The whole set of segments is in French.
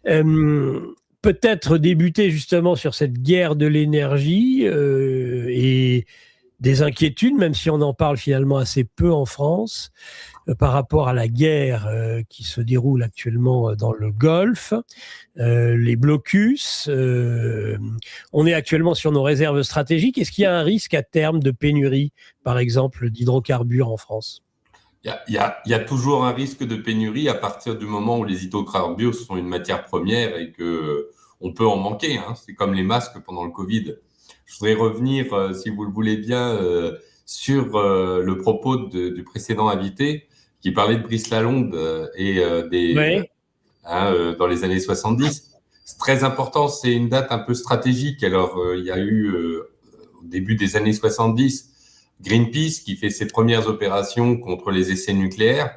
Peut-être débuter justement sur cette guerre de l'énergie et des inquiétudes, même si on en parle finalement assez peu en France, par rapport à la guerre qui se déroule actuellement dans le Golfe, les blocus. On est actuellement sur nos réserves stratégiques. Est-ce qu'il y a un risque à terme de pénurie, par exemple, d'hydrocarbures en France ? Il y a toujours un risque de pénurie à partir du moment où les hydrocarbures sont une matière première et que on peut en manquer. C'est comme les masques pendant le Covid. Je voudrais revenir, si vous le voulez bien, sur le propos du précédent invité qui parlait de Brice Lalonde dans les années 70. C'est très important, c'est une date un peu stratégique. Alors, il y a eu, au début des années 70, Greenpeace qui fait ses premières opérations contre les essais nucléaires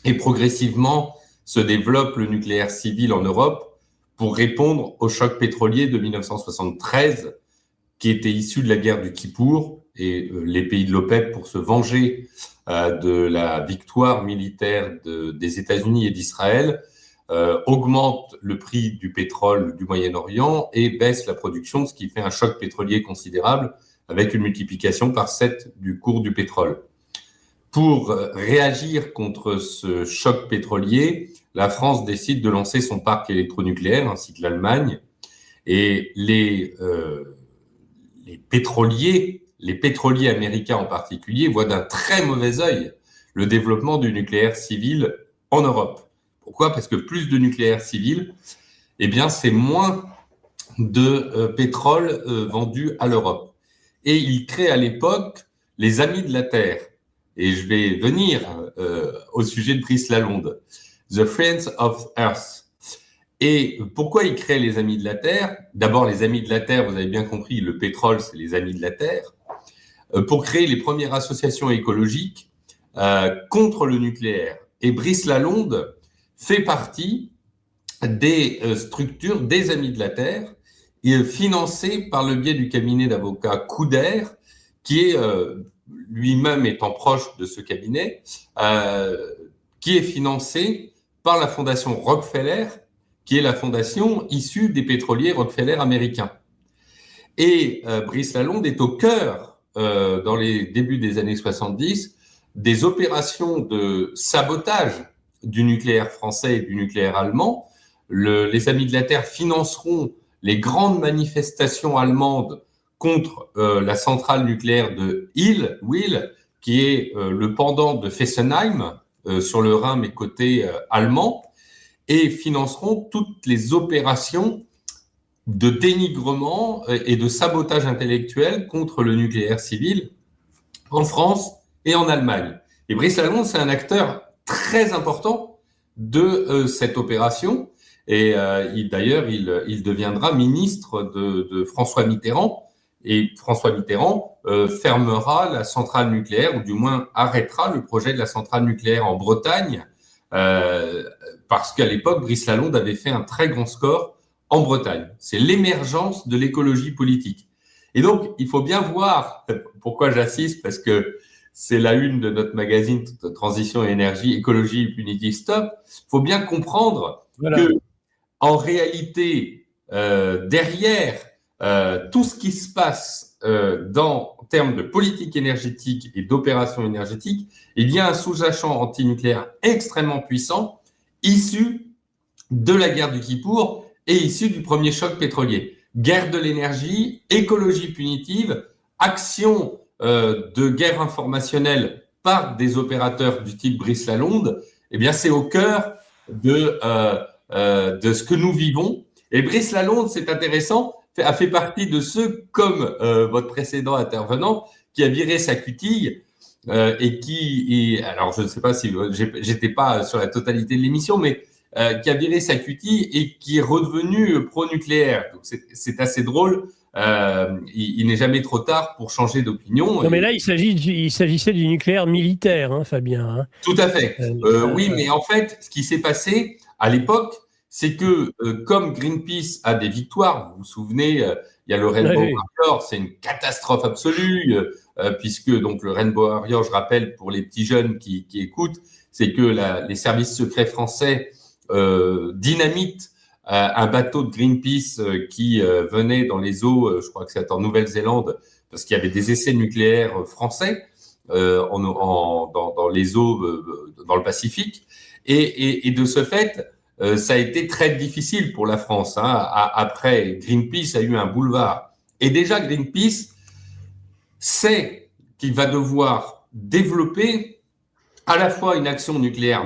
et progressivement se développe le nucléaire civil en Europe pour répondre au choc pétrolier de 1973 qui était issu de la guerre du Kippour et les pays de l'OPEP pour se venger de la victoire militaire des États-Unis et d'Israël augmente le prix du pétrole du Moyen-Orient et baisse la production, ce qui fait un choc pétrolier considérable avec une multiplication par 7 du cours du pétrole. Pour réagir contre ce choc pétrolier, la France décide de lancer son parc électronucléaire ainsi que l'Allemagne. Et les pétroliers américains en particulier voient d'un très mauvais œil le développement du nucléaire civil en Europe. Pourquoi ? Parce que plus de nucléaire civil, eh bien, c'est moins de pétrole vendu à l'Europe. Et il crée à l'époque les Amis de la Terre. Et je vais venir au sujet de Brice Lalonde. The Friends of Earth. Et pourquoi il crée les Amis de la Terre ? D'abord, les Amis de la Terre, vous avez bien compris, le pétrole, c'est les Amis de la Terre. Pour créer les premières associations écologiques contre le nucléaire. Et Brice Lalonde fait partie des structures des Amis de la Terre, financé par le biais du cabinet d'avocats Couder, qui est lui-même étant proche de ce cabinet, qui est financé par la fondation Rockefeller, qui est la fondation issue des pétroliers Rockefeller américains. Et Brice Lalonde est au cœur, dans les débuts des années 70, des opérations de sabotage du nucléaire français et du nucléaire allemand. Les Amis de la Terre financeront les grandes manifestations allemandes contre la centrale nucléaire de Wil, qui est le pendant de Fessenheim, sur le Rhin, mais côté allemand, et financeront toutes les opérations de dénigrement et de sabotage intellectuel contre le nucléaire civil en France et en Allemagne. Et Brice Lalonde, c'est un acteur très important de cette opération. Et d'ailleurs, il deviendra ministre de François Mitterrand. Et François Mitterrand fermera la centrale nucléaire, ou du moins arrêtera le projet de la centrale nucléaire en Bretagne, parce qu'à l'époque, Brice Lalonde avait fait un très grand score en Bretagne. C'est l'émergence de l'écologie politique. Et donc, il faut bien voir pourquoi j'insiste, parce que c'est la une de notre magazine Transition et Énergie, Écologie Punitive Stop. Il faut bien comprendre que, en réalité, derrière tout ce qui se passe en termes de politique énergétique et d'opération énergétique, il y a un sous-jacent antinucléaire extrêmement puissant, issu de la guerre du Kippour et issu du premier choc pétrolier. Guerre de l'énergie, écologie punitive, action de guerre informationnelle par des opérateurs du type Brice Lalonde, eh bien, c'est au cœur de ce que nous vivons. Et Brice Lalonde, c'est intéressant, a fait partie de ceux, comme votre précédent intervenant, qui a viré sa cutille alors je ne sais pas si j'étais pas sur la totalité de l'émission, mais qui a viré sa cutille et qui est redevenu pro-nucléaire. Donc c'est assez drôle. Il n'est jamais trop tard pour changer d'opinion. Non, mais là, il s'agissait du nucléaire militaire, hein, Fabien. Hein. Tout à fait. Oui, mais en fait, ce qui s'est passé à l'époque, c'est que comme Greenpeace a des victoires, vous vous souvenez, il y a le Rainbow Warrior, c'est une catastrophe absolue, puisque donc le Rainbow Warrior, je rappelle pour les petits jeunes qui écoutent, c'est que les services secrets français dynamitent un bateau de Greenpeace qui venait dans les eaux, je crois que c'est en Nouvelle-Zélande, parce qu'il y avait des essais nucléaires français dans les eaux dans le Pacifique. Et de ce fait, ça a été très difficile pour la France. Après, Greenpeace a eu un boulevard. Et déjà, Greenpeace sait qu'il va devoir développer à la fois une action nucléaire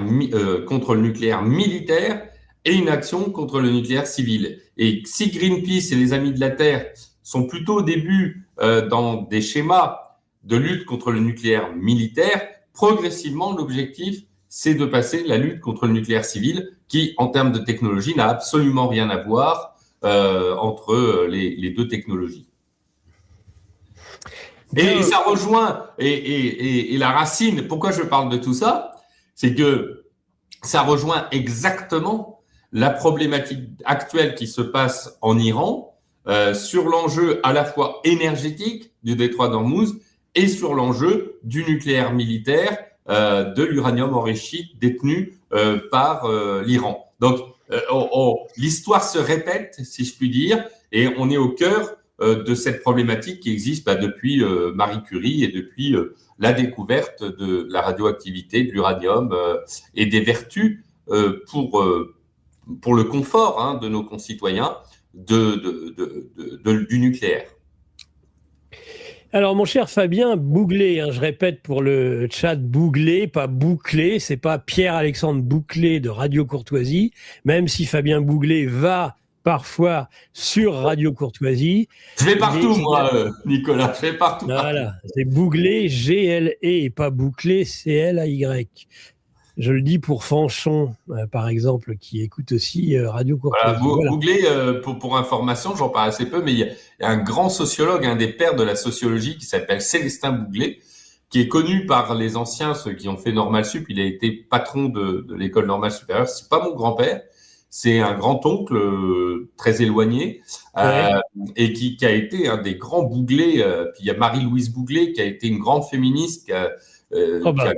contre le nucléaire militaire et une action contre le nucléaire civil. Et si Greenpeace et les Amis de la Terre sont plutôt au début dans des schémas de lutte contre le nucléaire militaire, progressivement, l'objectif, c'est de passer la lutte contre le nucléaire civil, qui, en termes de technologie, n'a absolument rien à voir entre les deux technologies. Et ça rejoint, et la racine, pourquoi je parle de tout ça, c'est que ça rejoint exactement la problématique actuelle qui se passe en Iran sur l'enjeu à la fois énergétique du détroit d'Ormuz et sur l'enjeu du nucléaire militaire, de l'uranium enrichi détenu par l'Iran. Donc, l'histoire se répète, si je puis dire, et on est au cœur de cette problématique qui existe depuis Marie Curie et depuis la découverte de la radioactivité, de l'uranium et des vertus pour le confort de nos concitoyens du nucléaire. Alors, mon cher Fabien Bouglet, je répète pour le chat, Bouglet, pas Bouclé, c'est pas Pierre-Alexandre Bouclé de Radio Courtoisie, même si Fabien Bouglet va parfois sur Radio Courtoisie. Je vais partout, Nicolas, je vais partout. Voilà, c'est Bouglet, G-L-E, et pas Bouclé, C-L-A-Y. Je le dis pour Fanchon, par exemple, qui écoute aussi Radio Courtoisie. Voilà, Bouglet, pour information, j'en parle assez peu, mais il y a un grand sociologue, un des pères de la sociologie, qui s'appelle Célestin Bouglet, qui est connu par les anciens, ceux qui ont fait Normal Sup. Il a été patron de l'école normale supérieure. C'est pas mon grand-père, c'est un grand-oncle très éloigné, et qui a été un des grands Bouglets. Puis il y a Marie-Louise Bouglet, qui a été une grande féministe, qui a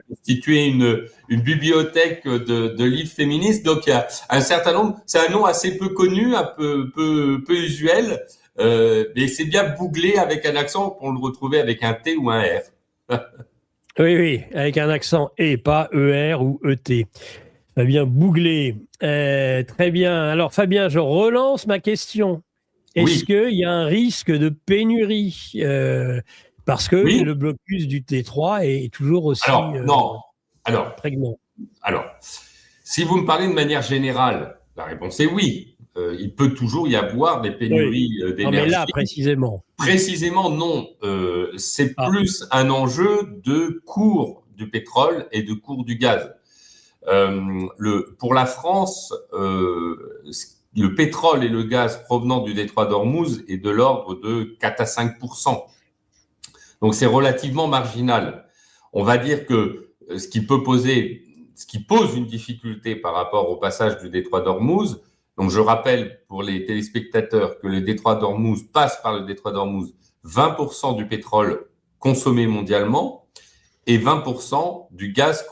constitué une bibliothèque de livres féministes. Donc, il y a un certain nombre. C'est un nom assez peu connu, un peu usuel, mais c'est bien Bouglet avec un accent pour le retrouver avec un T ou un R. Oui, avec un accent et pas ER ou ET. Fabien Bouglet. Très bien. Alors, Fabien, je relance ma question. Est-ce qu'il y a un risque de pénurie parce que le blocus du T3 est toujours aussi prégnant. Alors, si vous me parlez de manière générale, la réponse est oui. Il peut toujours y avoir des pénuries d'énergie. Non, mais là, précisément. Précisément, non. C'est plus un enjeu de cours du pétrole et de cours du gaz. Pour la France, le pétrole et le gaz provenant du détroit d'Ormuz est de l'ordre de 4 à 5%. Donc, c'est relativement marginal. On va dire que ce qui pose une difficulté par rapport au passage du détroit d'Ormuz, donc je rappelle pour les téléspectateurs que le détroit d'Ormuz passe par le détroit d'Ormuz 20% du pétrole consommé mondialement et 20% du gaz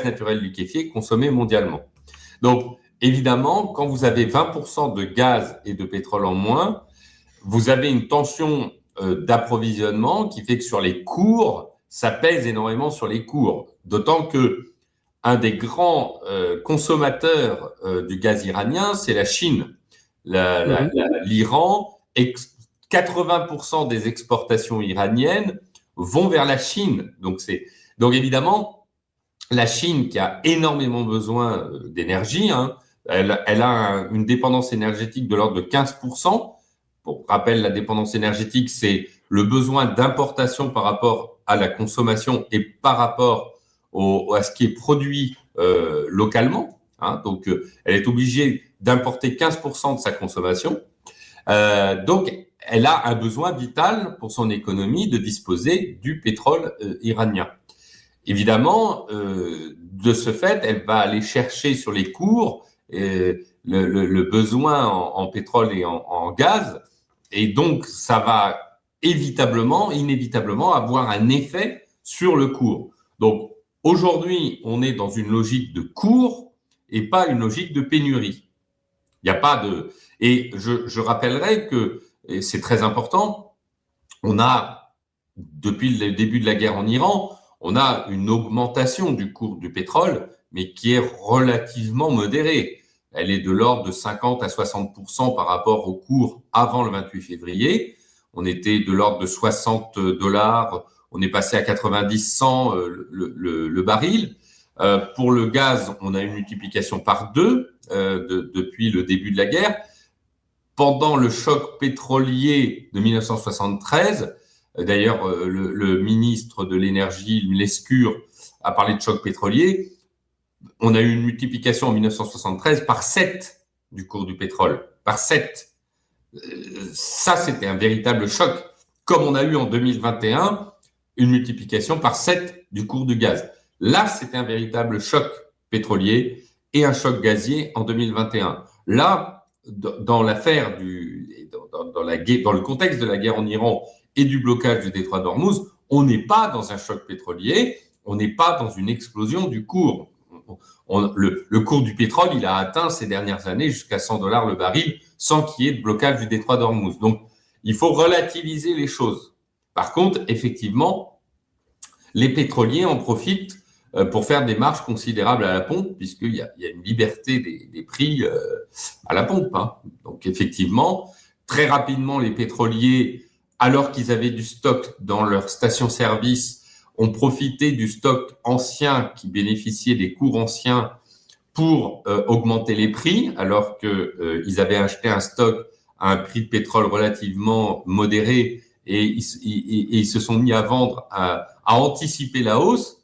naturel liquéfié consommé mondialement. Donc, évidemment, quand vous avez 20% de gaz et de pétrole en moins, vous avez une tension d'approvisionnement qui fait que sur les cours, ça pèse énormément sur les cours. D'autant que un des grands consommateurs du gaz iranien, c'est la Chine. L'Iran, 80% des exportations iraniennes vont vers la Chine. Donc évidemment, la Chine qui a énormément besoin d'énergie, elle a une dépendance énergétique de l'ordre de 15%. Pour rappel, la dépendance énergétique, c'est le besoin d'importation par rapport à la consommation et par rapport à ce qui est produit localement. Donc, elle est obligée d'importer 15% de sa consommation. Donc, elle a un besoin vital pour son économie de disposer du pétrole iranien. Évidemment, de ce fait, elle va aller chercher sur les cours le besoin en pétrole et en gaz. Et donc, ça va inévitablement avoir un effet sur le cours. Donc, aujourd'hui, on est dans une logique de cours et pas une logique de pénurie. Il n'y a pas de… Et je rappellerai que, et c'est très important, on a, depuis le début de la guerre en Iran, on a une augmentation du cours du pétrole, mais qui est relativement modérée. Elle est de l'ordre de 50 à 60% par rapport au cours avant le 28 février. On était de l'ordre de $60, on est passé à 90, 100 le baril. Pour le gaz, on a une multiplication par 2 depuis le début de la guerre. Pendant le choc pétrolier de 1973, d'ailleurs, le ministre de l'énergie, Lescure, a parlé de choc pétrolier. On a eu une multiplication en 1973 par 7 du cours du pétrole, par 7. Ça, c'était un véritable choc, comme on a eu en 2021 une multiplication par 7 du cours du gaz. Là, c'était un véritable choc pétrolier et un choc gazier en 2021. Là, dans l'affaire dans le contexte de la guerre en Iran et du blocage du détroit d'Ormuz, on n'est pas dans un choc pétrolier, on n'est pas dans une explosion du cours. Le cours du pétrole, il a atteint ces dernières années jusqu'à $100 le baril sans qu'il y ait de blocage du détroit d'Ormuz. Donc, il faut relativiser les choses. Par contre, effectivement, les pétroliers en profitent pour faire des marges considérables à la pompe, puisqu'il y a une liberté des prix à la pompe. Hein. Donc, effectivement, très rapidement, les pétroliers, alors qu'ils avaient du stock dans leur station-service, ont profité du stock ancien qui bénéficiait des cours anciens pour augmenter les prix, alors qu'ils avaient acheté un stock à un prix de pétrole relativement modéré et ils se sont mis à vendre, à anticiper la hausse.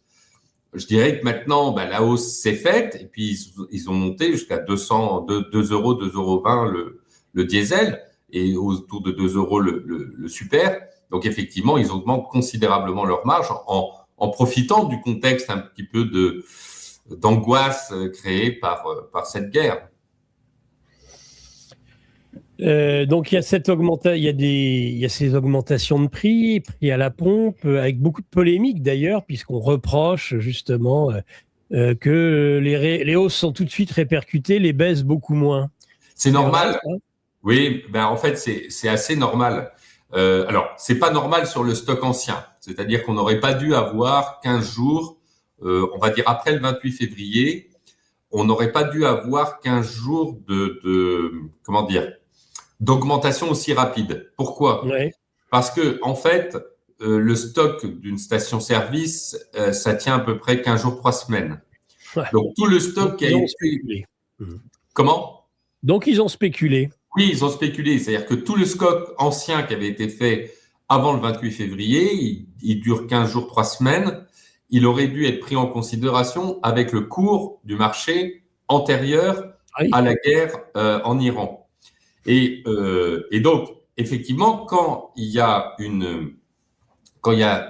Je dirais que maintenant, la hausse s'est faite et puis ils ont monté jusqu'à 2 €, 2,20 € le diesel et autour de 2 € le super. Donc effectivement, ils augmentent considérablement leur marge en profitant du contexte un petit peu d'angoisse créée par cette guerre. Donc il y a il y a ces augmentations de prix à la pompe, avec beaucoup de polémiques d'ailleurs, puisqu'on reproche justement que les hausses sont tout de suite répercutées, les baisses beaucoup moins. C'est normal. Oui, en fait c'est assez normal. Alors c'est pas normal sur le stock ancien, c'est-à-dire qu'on n'aurait pas dû avoir 15 jours, on va dire après le 28 février, on n'aurait pas dû avoir 15 jours d'augmentation aussi rapide. Pourquoi ? Ouais. Parce que, en fait, le stock d'une station-service, ça tient à peu près 15 jours, 3 semaines. Ouais. Donc, tout le stock qui a été… spéculé. Comment ? Donc, ils ont spéculé. Oui, ils ont spéculé. C'est-à-dire que tout le stock ancien qui avait été fait avant le 28 février, il dure 15 jours, 3 semaines. Il aurait dû être pris en considération avec le cours du marché antérieur à la guerre en Iran. Et donc, effectivement, quand il y a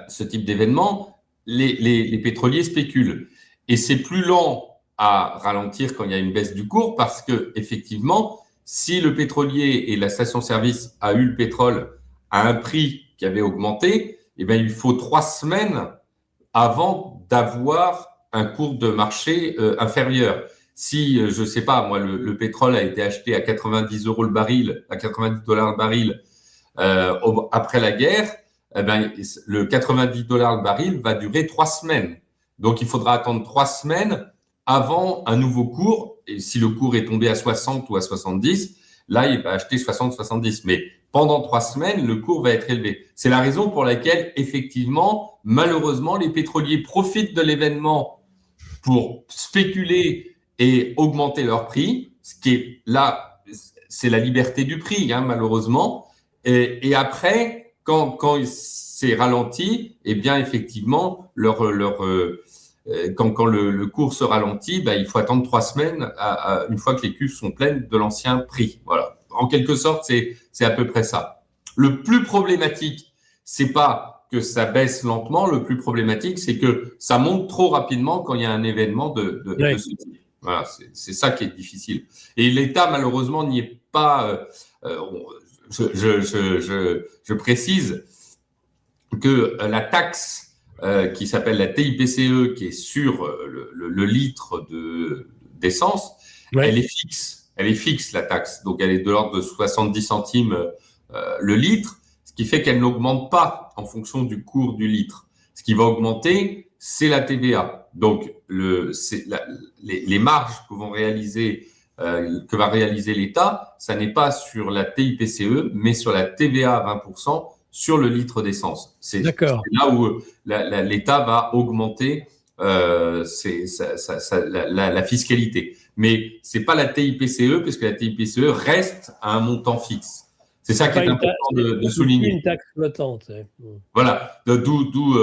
ce type d'événement, les pétroliers spéculent. Et c'est plus lent à ralentir quand il y a une baisse du cours parce que, effectivement, si le pétrolier et la station-service a eu le pétrole à un prix qui avait augmenté, eh bien, il faut 3 semaines avant d'avoir un cours de marché inférieur. Si, je ne sais pas, moi, le pétrole a été acheté à 90 € le baril, à 90 $ le baril après la guerre, eh ben, le 90 $ le baril va durer 3 semaines. Donc, il faudra attendre 3 semaines avant un nouveau cours. Et si le cours est tombé à 60 ou à 70, là, il va acheter 60-70. Mais pendant 3 semaines, le cours va être élevé. C'est la raison pour laquelle, effectivement, malheureusement, les pétroliers profitent de l'événement pour spéculer et augmenter leur prix, ce qui est là, c'est la liberté du prix, hein, malheureusement. Et après, quand c'est ralenti, eh bien, effectivement, quand le cours se ralentit, il faut attendre 3 semaines une fois que les cuves sont pleines de l'ancien prix. Voilà. En quelque sorte, c'est à peu près ça. Le plus problématique, c'est pas que ça baisse lentement. Le plus problématique, c'est que ça monte trop rapidement quand il y a un événement de ce type. Voilà, c'est ça qui est difficile. Et l'État, malheureusement, n'y est pas. Je précise que la taxe qui s'appelle la TIPCE, qui est sur le litre d'essence, elle est fixe. elle est fixe, la taxe. Donc, elle est de l'ordre de 70 centimes le litre, ce qui fait qu'elle n'augmente pas en fonction du cours du litre. Ce qui va augmenter, c'est la TVA. Donc, les marges que va réaliser l'État, ça n'est pas sur la TIPCE, mais sur la TVA à 20% sur le litre d'essence. C'est là où l'État va augmenter la fiscalité. Mais c'est pas la TIPCE, parce que la TIPCE reste à un montant fixe. C'est ça qui est important de souligner. Une taxe flottante. Voilà. D'où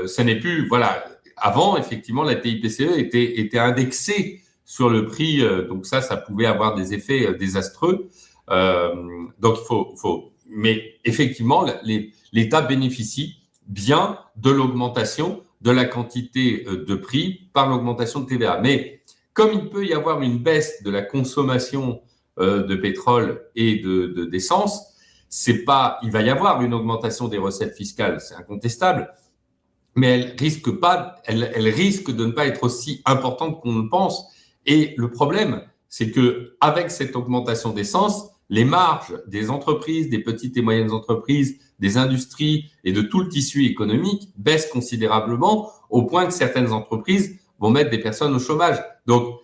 ça n'est plus. Voilà. Avant, effectivement, la TIPCE était indexée sur le prix. Donc ça pouvait avoir des effets désastreux. Donc il faut. Mais effectivement, l'État bénéficie bien de l'augmentation de la quantité de prix par l'augmentation de TVA. Mais comme il peut y avoir une baisse de la consommation de pétrole et d'essence, il va y avoir une augmentation des recettes fiscales, c'est incontestable, mais elle risque de ne pas être aussi importante qu'on le pense. Et le problème, c'est que avec cette augmentation d'essence, les marges des entreprises, des petites et moyennes entreprises, des industries et de tout le tissu économique baissent considérablement au point que certaines entreprises vont mettre des personnes au chômage. Donc,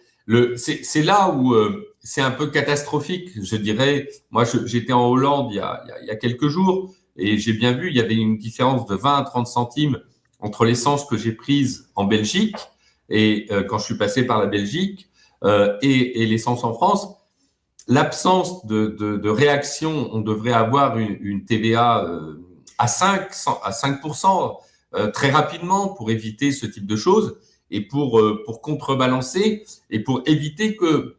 c'est là où c'est un peu catastrophique, je dirais. Moi, j'étais en Hollande il y a quelques jours et j'ai bien vu, il y avait une différence de 20 à 30 centimes entre l'essence que j'ai prise en Belgique et quand je suis passé par la Belgique et l'essence en France. L'absence de réaction, on devrait avoir une TVA à 5% très rapidement pour éviter ce type de choses et pour contrebalancer et pour éviter que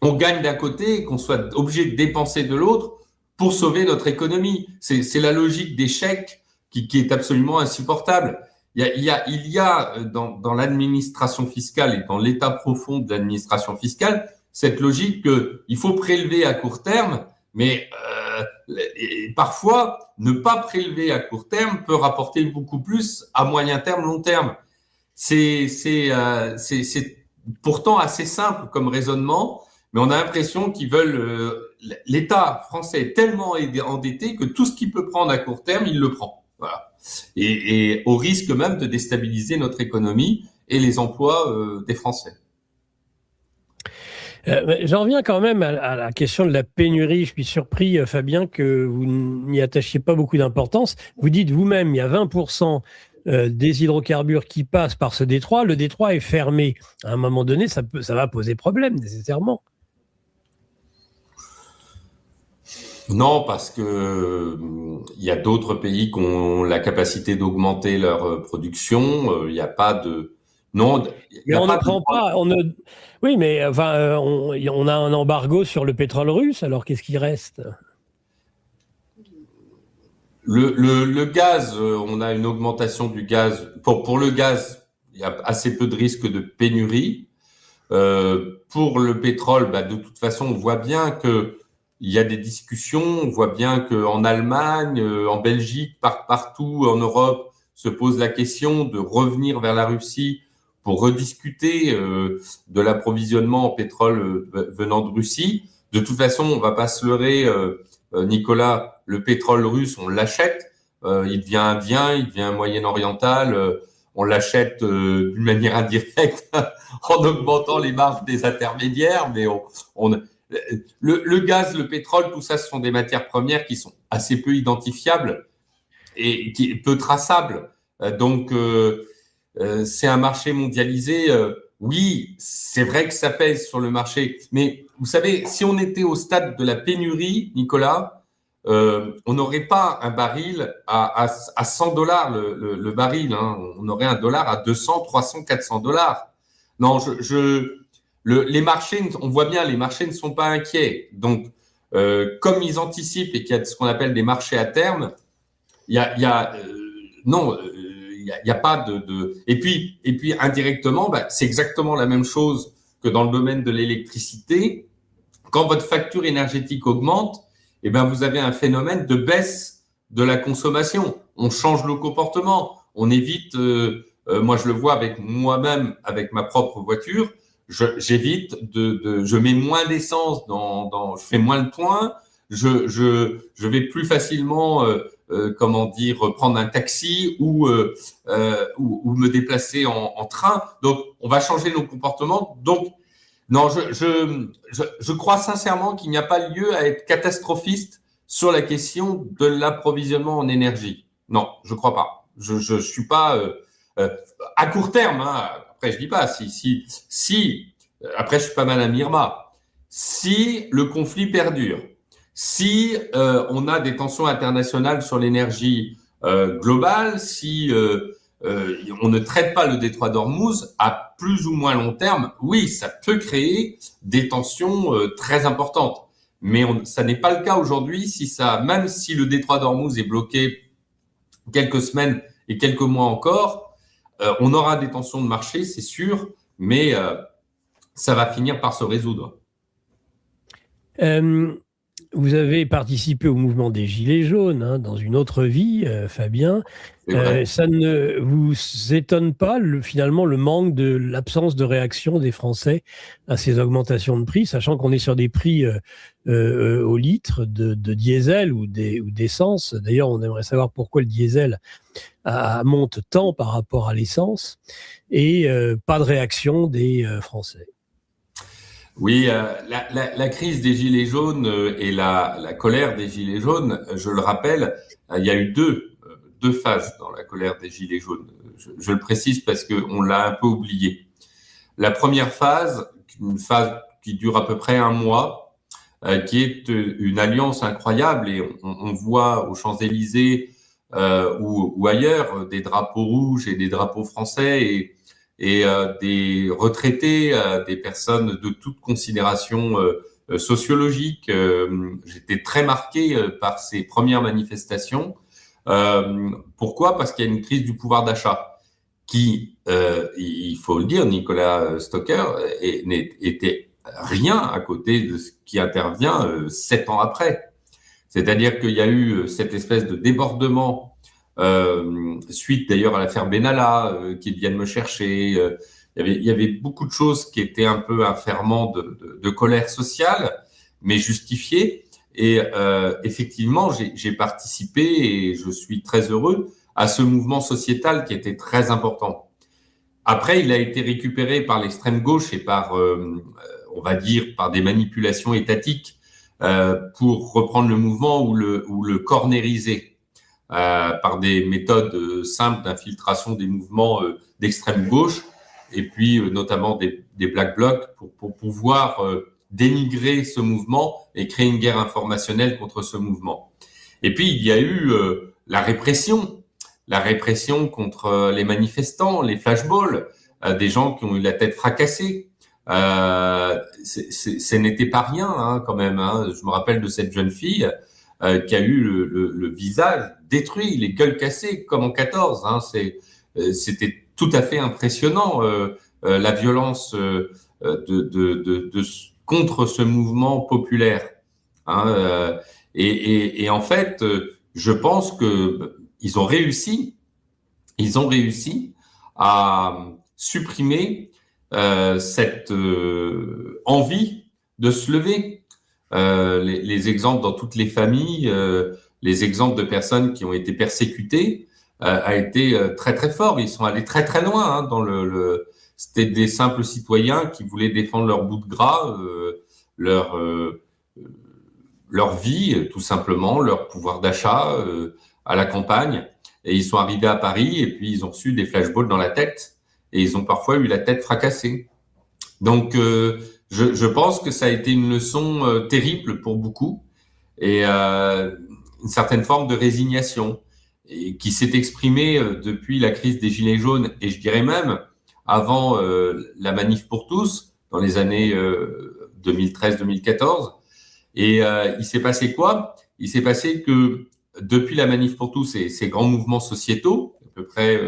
on gagne d'un côté et qu'on soit obligé de dépenser de l'autre pour sauver notre économie. C'est la logique des chèques qui est absolument insupportable. Il y a dans l'administration fiscale et dans l'état profond de l'administration fiscale cette logique qu'il faut prélever à court terme, mais parfois, ne pas prélever à court terme peut rapporter beaucoup plus à moyen terme, long terme. C'est pourtant assez simple comme raisonnement, mais on a l'impression qu'ils veulent… l'État français est tellement endetté que tout ce qu'il peut prendre à court terme, il le prend. Voilà. Et au risque même de déstabiliser notre économie et les emplois des Français. J'en reviens quand même à la question de la pénurie. Je suis surpris, Fabien, que vous n'y attachiez pas beaucoup d'importance. Vous dites vous-même, il y a 20% des hydrocarbures qui passent par ce détroit. Le détroit est fermé. À un moment donné, ça va poser problème, nécessairement. Non, parce que il y a d'autres pays qui ont la capacité d'augmenter leur production. Il n'y a pas de… Non, mais on ne prend pas. Oui, mais enfin, on a un embargo sur le pétrole russe. Alors, qu'est-ce qui reste ? Le gaz, on a une augmentation du gaz. Pour le gaz, il y a assez peu de risques de pénurie. Pour le pétrole, de toute façon, on voit bien que il y a des discussions. On voit bien qu'en Allemagne, en Belgique, partout en Europe, se pose la question de revenir vers la Russie pour rediscuter de l'approvisionnement en pétrole venant de Russie. De toute façon, on va pas se leurrer, Nicolas, le pétrole russe, on l'achète, il devient indien, il devient moyen-oriental, on l'achète d'une manière indirecte en augmentant les marges des intermédiaires, mais le gaz, le pétrole, tout ça, ce sont des matières premières qui sont assez peu identifiables et peu traçables. Donc, c'est un marché mondialisé. Oui, c'est vrai que ça pèse sur le marché. Mais vous savez, si on était au stade de la pénurie, Nicolas, on n'aurait pas un baril à $100 le baril. Hein. On aurait un dollar à 200, 300, $400. Non, les marchés, on voit bien, les marchés ne sont pas inquiets. Donc, comme ils anticipent et qu'il y a ce qu'on appelle des marchés à terme, il y a pas de… Et puis indirectement, c'est exactement la même chose que dans le domaine de l'électricité. Quand votre facture énergétique augmente, vous avez un phénomène de baisse de la consommation. On change le comportement. On évite… moi, je le vois avec moi-même, avec ma propre voiture. j'évite je mets moins d'essence je fais moins le point, je vais plus facilement, comment dire, prendre un taxi ou me déplacer en train. Donc, on va changer nos comportements. Donc, non, je crois sincèrement qu'il n'y a pas lieu à être catastrophiste sur la question de l'approvisionnement en énergie. Non, je crois pas. Je suis pas à court terme. Hein, après, je dis pas si. Après, je suis pas Madame Irma. Si le conflit perdure, si on a des tensions internationales sur l'énergie globale, si on ne traite pas le détroit d'Ormuz à plus ou moins long terme, oui, ça peut créer des tensions très importantes. Mais ça n'est pas le cas aujourd'hui. Même si le détroit d'Ormuz est bloqué quelques semaines et quelques mois encore, on aura des tensions de marché, c'est sûr, mais ça va finir par se résoudre. Vous avez participé au mouvement des Gilets jaunes hein, dans une autre vie, Fabien. Ça ne vous étonne pas, finalement, le manque de l'absence de réaction des Français à ces augmentations de prix, sachant qu'on est sur des prix au litre de diesel ou d'essence. D'ailleurs, on aimerait savoir pourquoi le diesel monte tant par rapport à l'essence et pas de réaction des Français. Oui, la crise des Gilets jaunes et la colère des Gilets jaunes, je le rappelle, il y a eu deux phases dans la colère des Gilets jaunes. Je le précise parce qu'on l'a un peu oublié. La première phase, une phase qui dure à peu près un mois, qui est une alliance incroyable et on voit aux Champs-Élysées ou ailleurs des drapeaux rouges et des drapeaux français et des retraités, des personnes de toute considération sociologique. J'étais très marqué par ces premières manifestations. Pourquoi ? Parce qu'il y a une crise du pouvoir d'achat qui, il faut le dire, Nicolas Stocker était rien à côté de ce qui intervient 7 ans après. C'est-à-dire qu'il y a eu cette espèce de débordement suite d'ailleurs à l'affaire Benalla, qui viennent me chercher. Il y avait beaucoup de choses qui étaient un peu un ferment de colère sociale, mais justifiées. Et effectivement, j'ai participé et je suis très heureux à ce mouvement sociétal qui était très important. Après, il a été récupéré par l'extrême gauche et par, on va dire, par des manipulations étatiques pour reprendre le mouvement ou le cornériser. Par des méthodes simples d'infiltration des mouvements d'extrême gauche et puis notamment des Black Blocs pour pouvoir dénigrer ce mouvement et créer une guerre informationnelle contre ce mouvement. Et puis il y a eu la répression contre les manifestants, les flashballs, des gens qui ont eu la tête fracassée. Ce n'était pas rien hein, quand même. Hein. Je me rappelle de cette jeune fille qui a eu le visage détruit, les gueules cassées, comme en 14. Hein, c'était tout à fait impressionnant, la violence contre ce mouvement populaire. Hein, et en fait, je pense que ils ont réussi à supprimer cette envie de se lever. Les exemples dans toutes les familles, les exemples de personnes qui ont été persécutées a été très très fort. Ils sont allés très très loin hein, dans c'était des simples citoyens qui voulaient défendre leur bout de gras, leur vie tout simplement, leur pouvoir d'achat à la campagne. Et ils sont arrivés à Paris et puis ils ont reçu des flashballs dans la tête et ils ont parfois eu la tête fracassée. Donc je pense que ça a été une leçon terrible pour beaucoup et une certaine forme de résignation et qui s'est exprimée depuis la crise des Gilets jaunes et je dirais même avant la manif pour tous dans les années 2013-2014. Et il s'est passé quoi ? Il s'est passé que depuis la manif pour tous et ces grands mouvements sociétaux, à peu près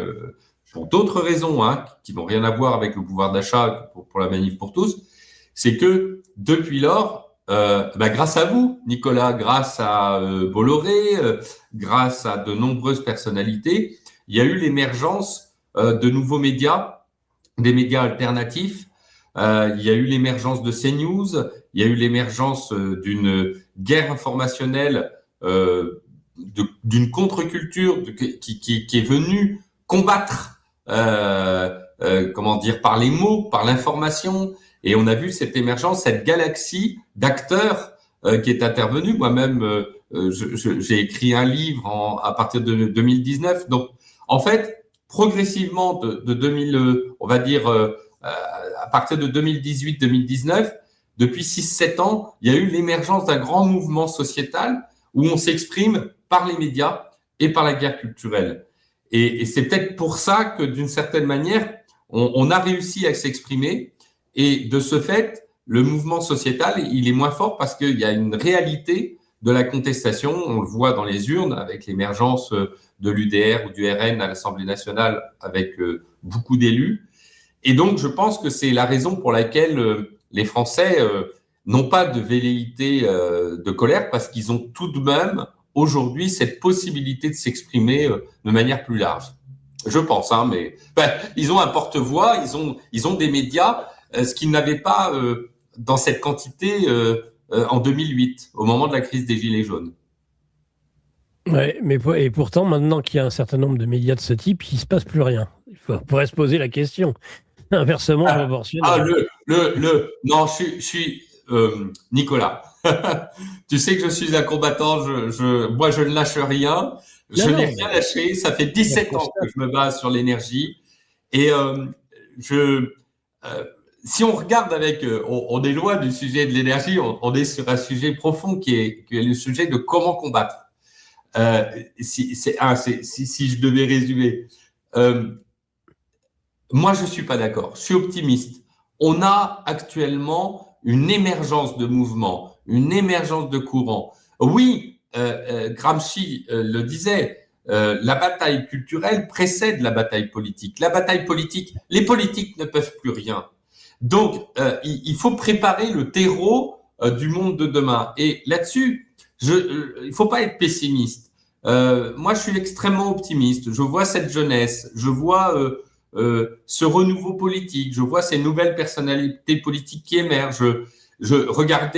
pour d'autres raisons hein, qui n'ont rien à voir avec le pouvoir d'achat pour la manif pour tous, c'est que depuis lors, grâce à vous, Nicolas, grâce à Bolloré, grâce à de nombreuses personnalités, il y a eu l'émergence de nouveaux médias, des médias alternatifs il y a eu l'émergence de CNews, il y a eu l'émergence d'une guerre informationnelle, d'une contre-culture qui est venue combattre, par les mots, par l'information. Et on a vu cette émergence, cette galaxie d'acteurs qui est intervenue. Moi-même, j'ai écrit un livre à partir de 2019. Donc, en fait, progressivement de 2000, on va dire à partir de 2018-2019, depuis 6-7 ans, il y a eu l'émergence d'un grand mouvement sociétal où on s'exprime par les médias et par la guerre culturelle. Et c'est peut-être pour ça que, d'une certaine manière, on a réussi à s'exprimer. Et de ce fait, le mouvement sociétal, il est moins fort parce qu'il y a une réalité de la contestation. On le voit dans les urnes avec l'émergence de l'UDR ou du RN à l'Assemblée nationale avec beaucoup d'élus. Et donc, je pense que c'est la raison pour laquelle les Français n'ont pas de velléité de colère, parce qu'ils ont tout de même aujourd'hui cette possibilité de s'exprimer de manière plus large. Je pense, mais ils ont un porte-voix, ils ont des médias, ce qu'ils n'avaient pas dans cette quantité en 2008, au moment de la crise des Gilets jaunes. Ouais, et pourtant, maintenant qu'il y a un certain nombre de médias de ce type, il ne se passe plus rien. On pourrait se poser la question. Inversement proportionnel. Non, je suis Nicolas. Tu sais que je suis un combattant. Moi, je ne lâche rien. Je n'ai rien lâché. Ça fait 17 ans que je me bats sur l'énergie. Et si on regarde on est loin du sujet de l'énergie. On est sur un sujet profond qui est le sujet de comment combattre. Si je devais résumer. Moi, je suis pas d'accord. Je suis optimiste. On a actuellement une émergence de mouvements, une émergence de courants. Oui, Gramsci le disait, la bataille culturelle précède la bataille politique. La bataille politique, les politiques ne peuvent plus rien. Donc, il faut préparer le terreau du monde de demain. Et là-dessus, il faut pas être pessimiste. Moi, je suis extrêmement optimiste. Je vois cette jeunesse, je vois ce renouveau politique, je vois ces nouvelles personnalités politiques qui émergent. Je regarde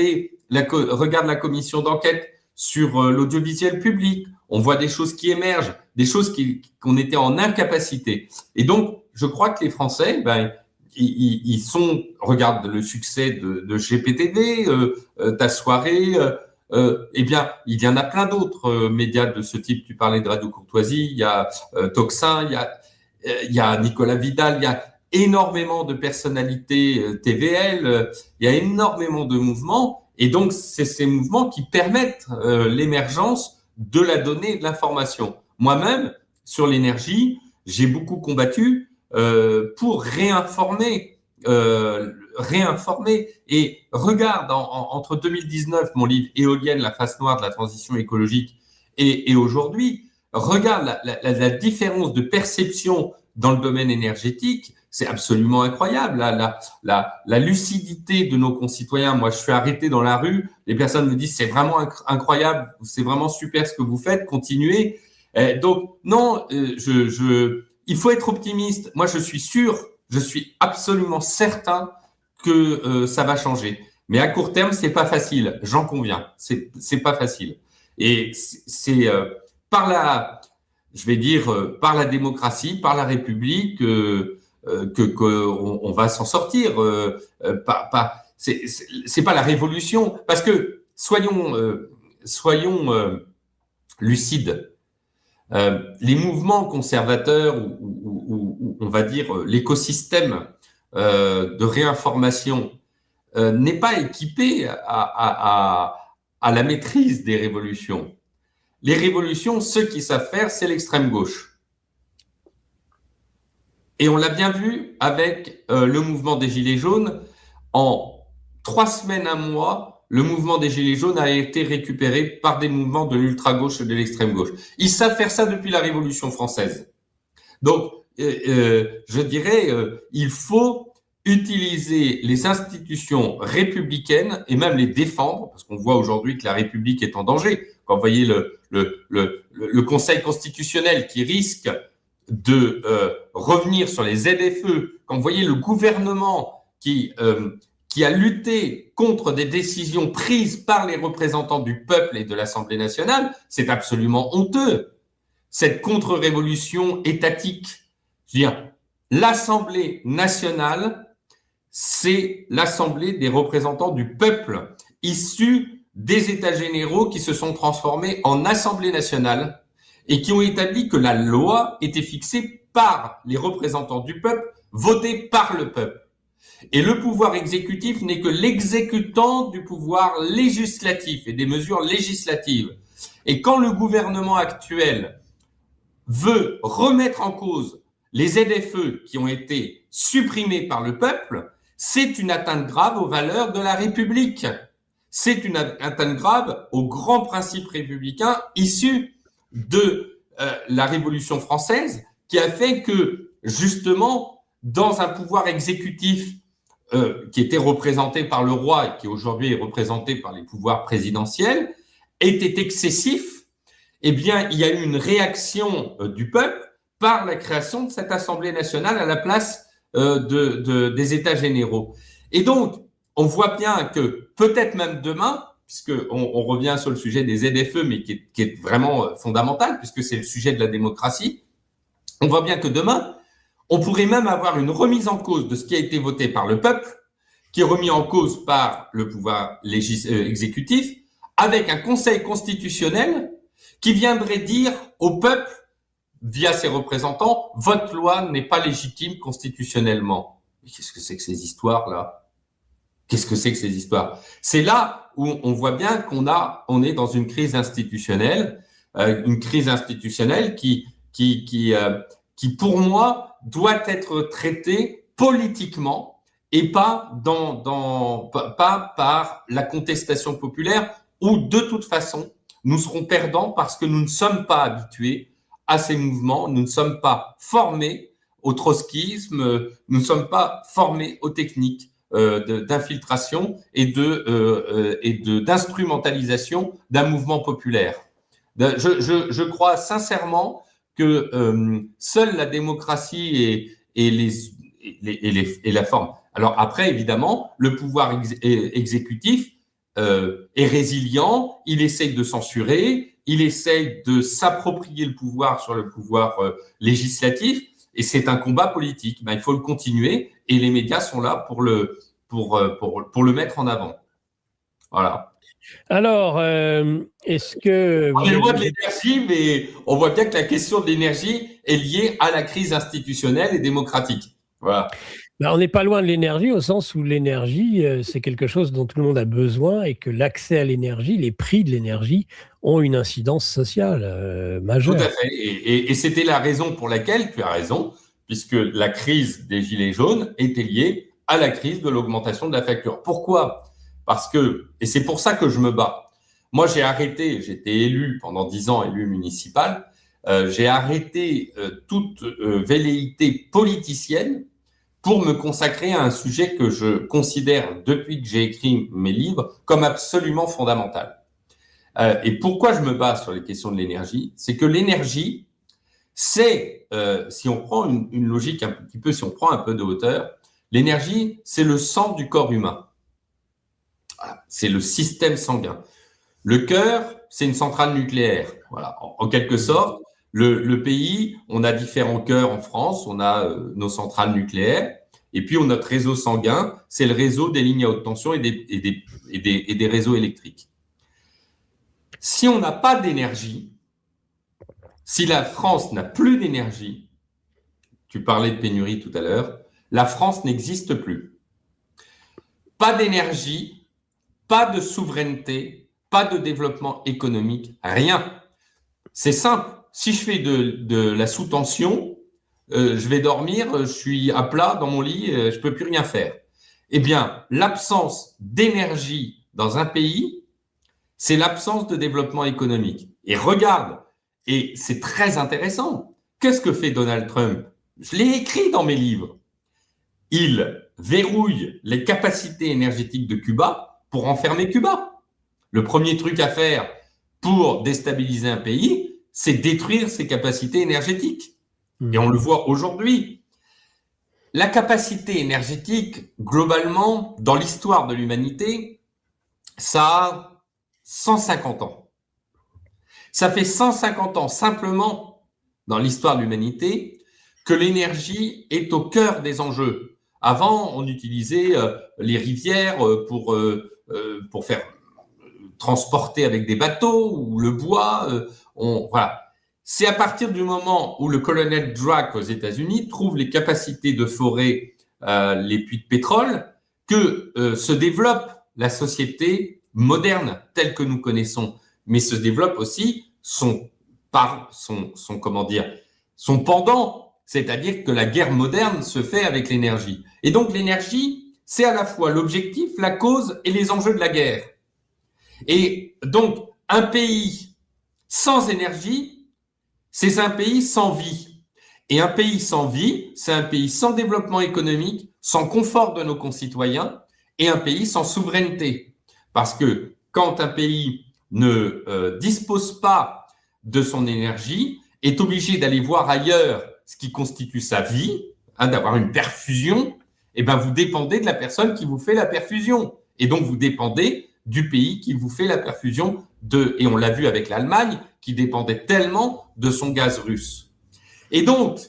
la commission d'enquête sur l'audiovisuel public. On voit des choses qui émergent, des choses qu'on était en incapacité. Et donc, je crois que les Français, ils regarde le succès de GPTV, Ta Soirée. Eh bien, il y en a plein d'autres médias de ce type. Tu parlais de Radio Courtoisie, il y a Tocsin, il y a Nicolas Vidal, il y a énormément de personnalités TVL, il y a énormément de mouvements, et donc c'est ces mouvements qui permettent l'émergence de la donnée et de l'information. Moi-même, sur l'énergie, j'ai beaucoup combattu pour réinformer. Et regarde, entre 2019, mon livre Éolienne, la face noire de la transition écologique, et aujourd'hui, regarde la différence de perception dans le domaine énergétique, c'est absolument incroyable. La lucidité de nos concitoyens. Moi, je suis arrêté dans la rue, les personnes me disent c'est vraiment incroyable, c'est vraiment super ce que vous faites, continuez. Donc non, il faut être optimiste. Moi, je suis sûr, je suis absolument certain que ça va changer. Mais à court terme, c'est pas facile. J'en conviens. C'est pas facile. Et c'est par la démocratie, par la République, qu'on va s'en sortir. C'est pas la révolution, parce que soyons lucides. Les mouvements conservateurs ou on va dire l'écosystème de réinformation n'est pas équipé à la maîtrise des révolutions. Les révolutions, ceux qui savent faire, c'est l'extrême gauche. Et on l'a bien vu avec le mouvement des Gilets jaunes. En 3 semaines, 1 mois, le mouvement des Gilets jaunes a été récupéré par des mouvements de l'ultra-gauche et de l'extrême gauche. Ils savent faire ça depuis la Révolution française. Donc, je dirais, il faut utiliser les institutions républicaines et même les défendre, parce qu'on voit aujourd'hui que la République est en danger. Quand vous voyez le Conseil constitutionnel qui risque de revenir sur les ZFE, quand vous voyez le gouvernement qui a lutté contre des décisions prises par les représentants du peuple et de l'Assemblée nationale, c'est absolument honteux. Cette contre-révolution étatique, je veux dire, l'Assemblée nationale, c'est l'Assemblée des représentants du peuple, issue des États généraux qui se sont transformés en Assemblée nationale et qui ont établi que la loi était fixée par les représentants du peuple, votée par le peuple. Et le pouvoir exécutif n'est que l'exécutant du pouvoir législatif et des mesures législatives. Et quand le gouvernement actuel veut remettre en cause les ZFE qui ont été supprimés par le peuple, c'est une atteinte grave aux valeurs de la République. C'est une atteinte grave aux grands principes républicains issus de la Révolution française, qui a fait que, justement, dans un pouvoir exécutif qui était représenté par le roi et qui aujourd'hui est représenté par les pouvoirs présidentiels, était excessif, eh bien, il y a eu une réaction du peuple par la création de cette Assemblée nationale à la place des États généraux. Et donc, on voit bien que peut-être même demain, puisqu'on revient sur le sujet des ZFE, mais qui est vraiment fondamental, puisque c'est le sujet de la démocratie, on voit bien que demain, on pourrait même avoir une remise en cause de ce qui a été voté par le peuple, qui est remis en cause par le pouvoir exécutif, avec un conseil constitutionnel qui viendrait dire au peuple, via ses représentants, votre loi n'est pas légitime constitutionnellement. Mais qu'est-ce que c'est que ces histoires-là? Qu'est-ce que c'est que ces histoires? C'est là où on voit bien on est dans une crise institutionnelle qui pour moi doit être traitée politiquement et pas pas par la contestation populaire, où de toute façon nous serons perdants parce que nous ne sommes pas habitués à ces mouvements, nous ne sommes pas formés au trotskisme, nous ne sommes pas formés aux techniques d'infiltration et d'instrumentalisation d'un mouvement populaire. Je crois sincèrement que seule la démocratie et la forme. Alors après, évidemment, le pouvoir exécutif est résilient, il essaye de censurer, il essaye de s'approprier le pouvoir sur le pouvoir législatif, et c'est un combat politique. Ben, il faut le continuer, et les médias sont là pour le mettre en avant. Voilà. Alors, est-ce que... On est loin de l'énergie, mais on voit bien que la question de l'énergie est liée à la crise institutionnelle et démocratique. Voilà. Ben, on n'est pas loin de l'énergie au sens où l'énergie, c'est quelque chose dont tout le monde a besoin et que l'accès à l'énergie, les prix de l'énergie ont une incidence sociale majeure. Tout à fait. Et c'était la raison pour laquelle, tu as raison, puisque la crise des Gilets jaunes était liée à la crise de l'augmentation de la facture. Pourquoi ? Parce que, et c'est pour ça que je me bats. Moi, j'étais élu pendant 10 ans, élu municipal, j'ai arrêté toute velléité politicienne pour me consacrer à un sujet que je considère, depuis que j'ai écrit mes livres, comme absolument fondamental. Et pourquoi je me bats sur les questions de l'énergie ? C'est que l'énergie, c'est, si on prend une logique un petit peu, si on prend un peu de hauteur, l'énergie, c'est le sang du corps humain. Voilà, c'est le système sanguin. Le cœur, c'est une centrale nucléaire. Voilà, en quelque sorte, le pays, on a différents cœurs en France, on a nos centrales nucléaires, et puis notre réseau sanguin, c'est le réseau des lignes à haute tension et des réseaux électriques. Si on n'a pas d'énergie, si la France n'a plus d'énergie, tu parlais de pénurie tout à l'heure, la France n'existe plus. Pas d'énergie, pas de souveraineté, pas de développement économique, rien. C'est simple. Si je fais de la sous-tension, je vais dormir, je suis à plat dans mon lit, je peux plus rien faire. Eh bien, l'absence d'énergie dans un pays, c'est l'absence de développement économique. Et regarde, et c'est très intéressant, qu'est-ce que fait Donald Trump ? Je l'ai écrit dans mes livres. Il verrouille les capacités énergétiques de Cuba pour enfermer Cuba. Le premier truc à faire pour déstabiliser un pays, c'est détruire ses capacités énergétiques. Et on le voit aujourd'hui. la capacité énergétique, globalement, dans l'histoire de l'humanité, ça a 150 ans. Ça fait 150 ans simplement dans l'histoire de l'humanité que l'énergie est au cœur des enjeux. Avant, on utilisait les rivières pour faire transporter avec des bateaux ou le bois. Voilà. C'est à partir du moment où le colonel Drake aux États-Unis trouve les capacités de forer les puits de pétrole que se développe la société moderne telle que nous connaissons, mais se développe aussi son pendant, c'est-à-dire que la guerre moderne se fait avec l'énergie. Et donc l'énergie, c'est à la fois l'objectif, la cause et les enjeux de la guerre. Et donc un pays sans énergie, c'est un pays sans vie. Et un pays sans vie, c'est un pays sans développement économique, sans confort de nos concitoyens, et un pays sans souveraineté. Parce que quand un pays ne dispose pas de son énergie, est obligé d'aller voir ailleurs ce qui constitue sa vie, d'avoir une perfusion, et ben vous dépendez de la personne qui vous fait la perfusion. Et donc vous dépendez du pays qui vous fait la perfusion et on l'a vu avec l'Allemagne, qui dépendait tellement de son gaz russe. Et donc,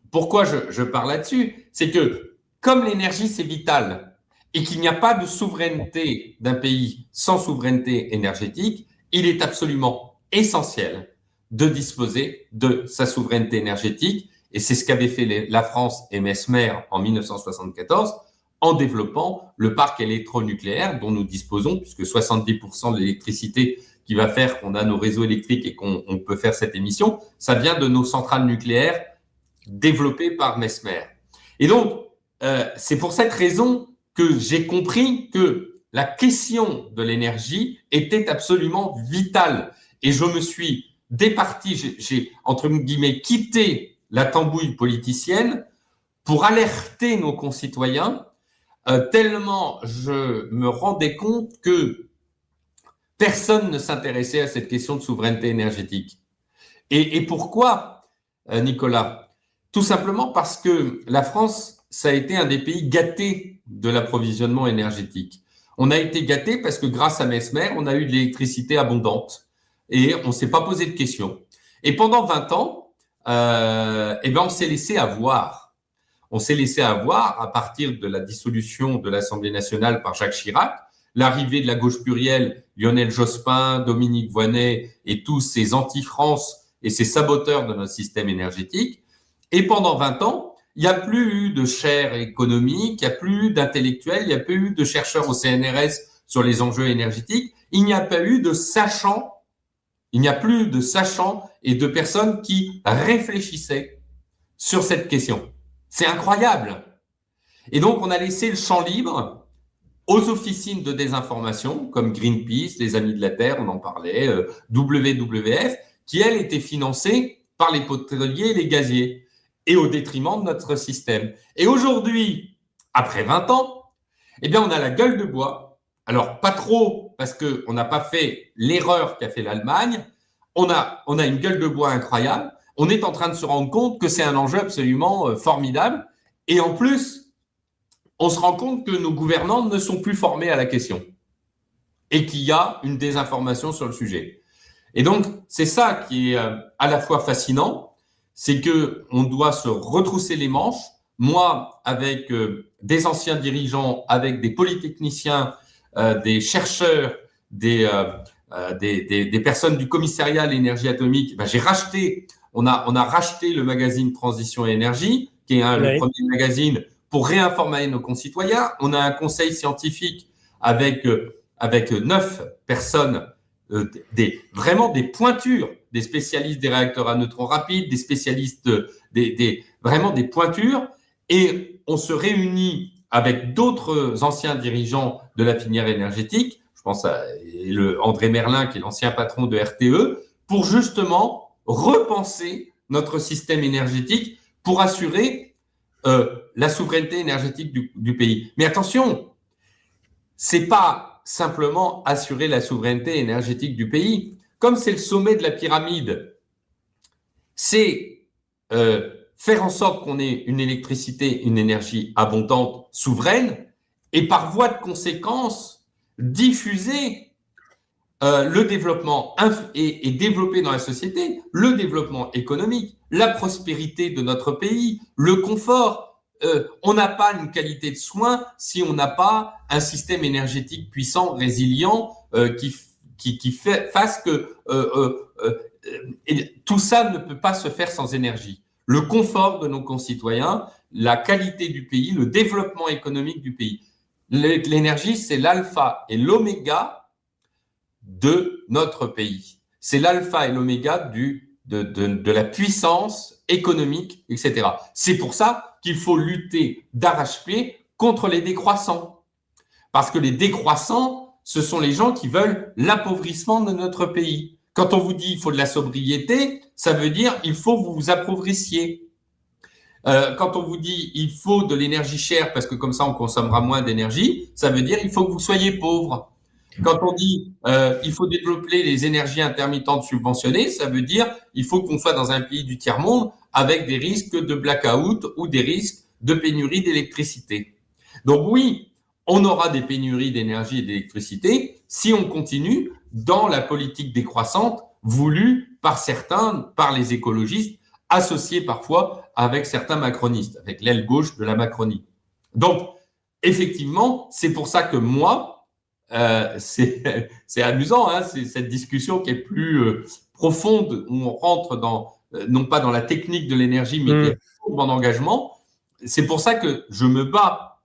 pourquoi je parle là-dessus? C'est que comme l'énergie, c'est vital, et qu'il n'y a pas de souveraineté d'un pays sans souveraineté énergétique, il est absolument essentiel de disposer de sa souveraineté énergétique. Et c'est ce qu'avait fait la France et Mesmer en 1974 en développant le parc électronucléaire dont nous disposons, puisque 70% de l'électricité qui va faire qu'on a nos réseaux électriques et qu'on peut faire cette émission, ça vient de nos centrales nucléaires développées par Mesmer. Et donc, c'est pour cette raison que j'ai compris que la question de l'énergie était absolument vitale. Et je me suis départi, j'ai entre guillemets quitté la tambouille politicienne pour alerter nos concitoyens, tellement je me rendais compte que personne ne s'intéressait à cette question de souveraineté énergétique. Et pourquoi, Nicolas? Tout simplement parce que la France, ça a été un des pays gâtés de l'approvisionnement énergétique. On a été gâtés parce que grâce à Mesmer, on a eu de l'électricité abondante et on ne s'est pas posé de questions. Et pendant 20 ans, on s'est laissé avoir. On s'est laissé avoir à partir de la dissolution de l'Assemblée nationale par Jacques Chirac, l'arrivée de la gauche plurielle, Lionel Jospin, Dominique Voynet et tous ces anti-France et ces saboteurs de notre système énergétique. Et pendant 20 ans, il n'y a plus eu de chaire économique, il n'y a plus eu d'intellectuels, il n'y a plus eu de chercheurs au CNRS sur les enjeux énergétiques, il n'y a pas eu de sachants, il n'y a plus de sachants et de personnes qui réfléchissaient sur cette question. C'est incroyable. Et donc, on a laissé le champ libre aux officines de désinformation, comme Greenpeace, les Amis de la Terre, on en parlait, WWF, qui, elles, étaient financées par les pétroliers et les gaziers, et au détriment de notre système. Et aujourd'hui, après 20 ans, on a la gueule de bois. Alors, pas trop, parce qu'on n'a pas fait l'erreur qu'a fait l'Allemagne. On a une gueule de bois incroyable. On est en train de se rendre compte que c'est un enjeu absolument formidable. Et en plus, on se rend compte que nos gouvernants ne sont plus formés à la question et qu'il y a une désinformation sur le sujet. Et donc, c'est ça qui est à la fois fascinant, c'est qu'on doit se retrousser les manches. Moi, avec des anciens dirigeants, avec des polytechniciens, des chercheurs, des personnes du commissariat à l'énergie atomique, on a racheté le magazine Transition et Énergie, qui est le premier magazine pour réinformer nos concitoyens. On a un conseil scientifique avec 9 personnes, vraiment des pointures, des spécialistes des réacteurs à neutrons rapides, des spécialistes, vraiment des pointures. Et on se réunit avec d'autres anciens dirigeants de la filière énergétique, je pense à André Merlin, qui est l'ancien patron de RTE, pour justement repenser notre système énergétique pour assurer la souveraineté énergétique du pays. Mais attention, c'est pas simplement assurer la souveraineté énergétique du pays. Comme c'est le sommet de la pyramide, c'est faire en sorte qu'on ait une électricité, une énergie abondante, souveraine, et par voie de conséquence, diffuser le développement et développer dans la société le développement économique, la prospérité de notre pays, le confort. On n'a pas une qualité de soins si on n'a pas un système énergétique puissant, résilient, qui fasse que et tout ça ne peut pas se faire sans énergie. Le confort de nos concitoyens, la qualité du pays, le développement économique du pays. L'énergie, c'est l'alpha et l'oméga de notre pays. C'est l'alpha et l'oméga de la puissance économique, etc. C'est pour ça qu'il faut lutter d'arrache-pied contre les décroissants. Parce que les décroissants, ce sont les gens qui veulent l'appauvrissement de notre pays. Quand on vous dit il faut de la sobriété, ça veut dire il faut que vous vous appauvrissiez. Quand on vous dit il faut de l'énergie chère parce que comme ça on consommera moins d'énergie, ça veut dire il faut que vous soyez pauvre. Quand on dit il faut développer les énergies intermittentes subventionnées, ça veut dire il faut qu'on soit dans un pays du tiers-monde avec des risques de blackout ou des risques de pénurie d'électricité. Donc oui, on aura des pénuries d'énergie et d'électricité si on continue dans la politique décroissante voulue par certains, par les écologistes, associés parfois avec certains macronistes, avec l'aile gauche de la Macronie. Donc, effectivement, c'est pour ça que moi, c'est amusant, hein, c'est cette discussion qui est plus profonde, où on rentre dans, non pas dans la technique de l'énergie, mais qui est en engagement. C'est pour ça que je me bats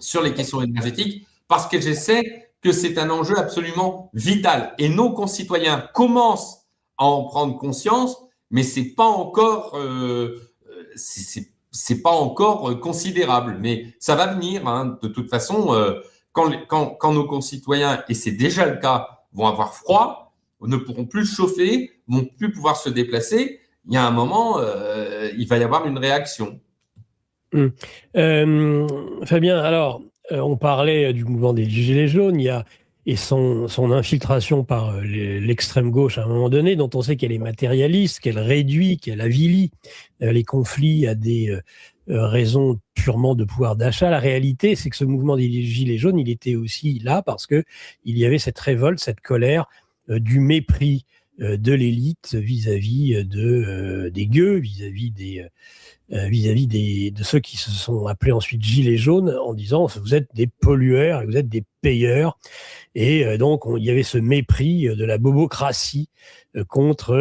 sur les questions énergétiques, parce que j'essaie que c'est un enjeu absolument vital. Et nos concitoyens commencent à en prendre conscience, mais c'est pas encore, c'est pas encore considérable. Mais ça va venir, hein. De toute façon, quand nos concitoyens, et c'est déjà le cas, vont avoir froid, ne pourront plus chauffer, vont plus pouvoir se déplacer, il y a un moment, il va y avoir une réaction. Fabien, alors, on parlait du mouvement des Gilets jaunes, et son infiltration par l'extrême gauche à un moment donné, dont on sait qu'elle est matérialiste, qu'elle réduit, qu'elle avilit les conflits à des raisons purement de pouvoir d'achat. La réalité, c'est que ce mouvement des Gilets jaunes, il était aussi là parce que il y avait cette révolte, cette colère du mépris de l'élite vis-à-vis des gueux, vis-à-vis de ceux qui se sont appelés ensuite Gilets jaunes, en disant vous êtes des pollueurs et vous êtes des payeurs. Et donc, il y avait ce mépris de la bobocratie contre,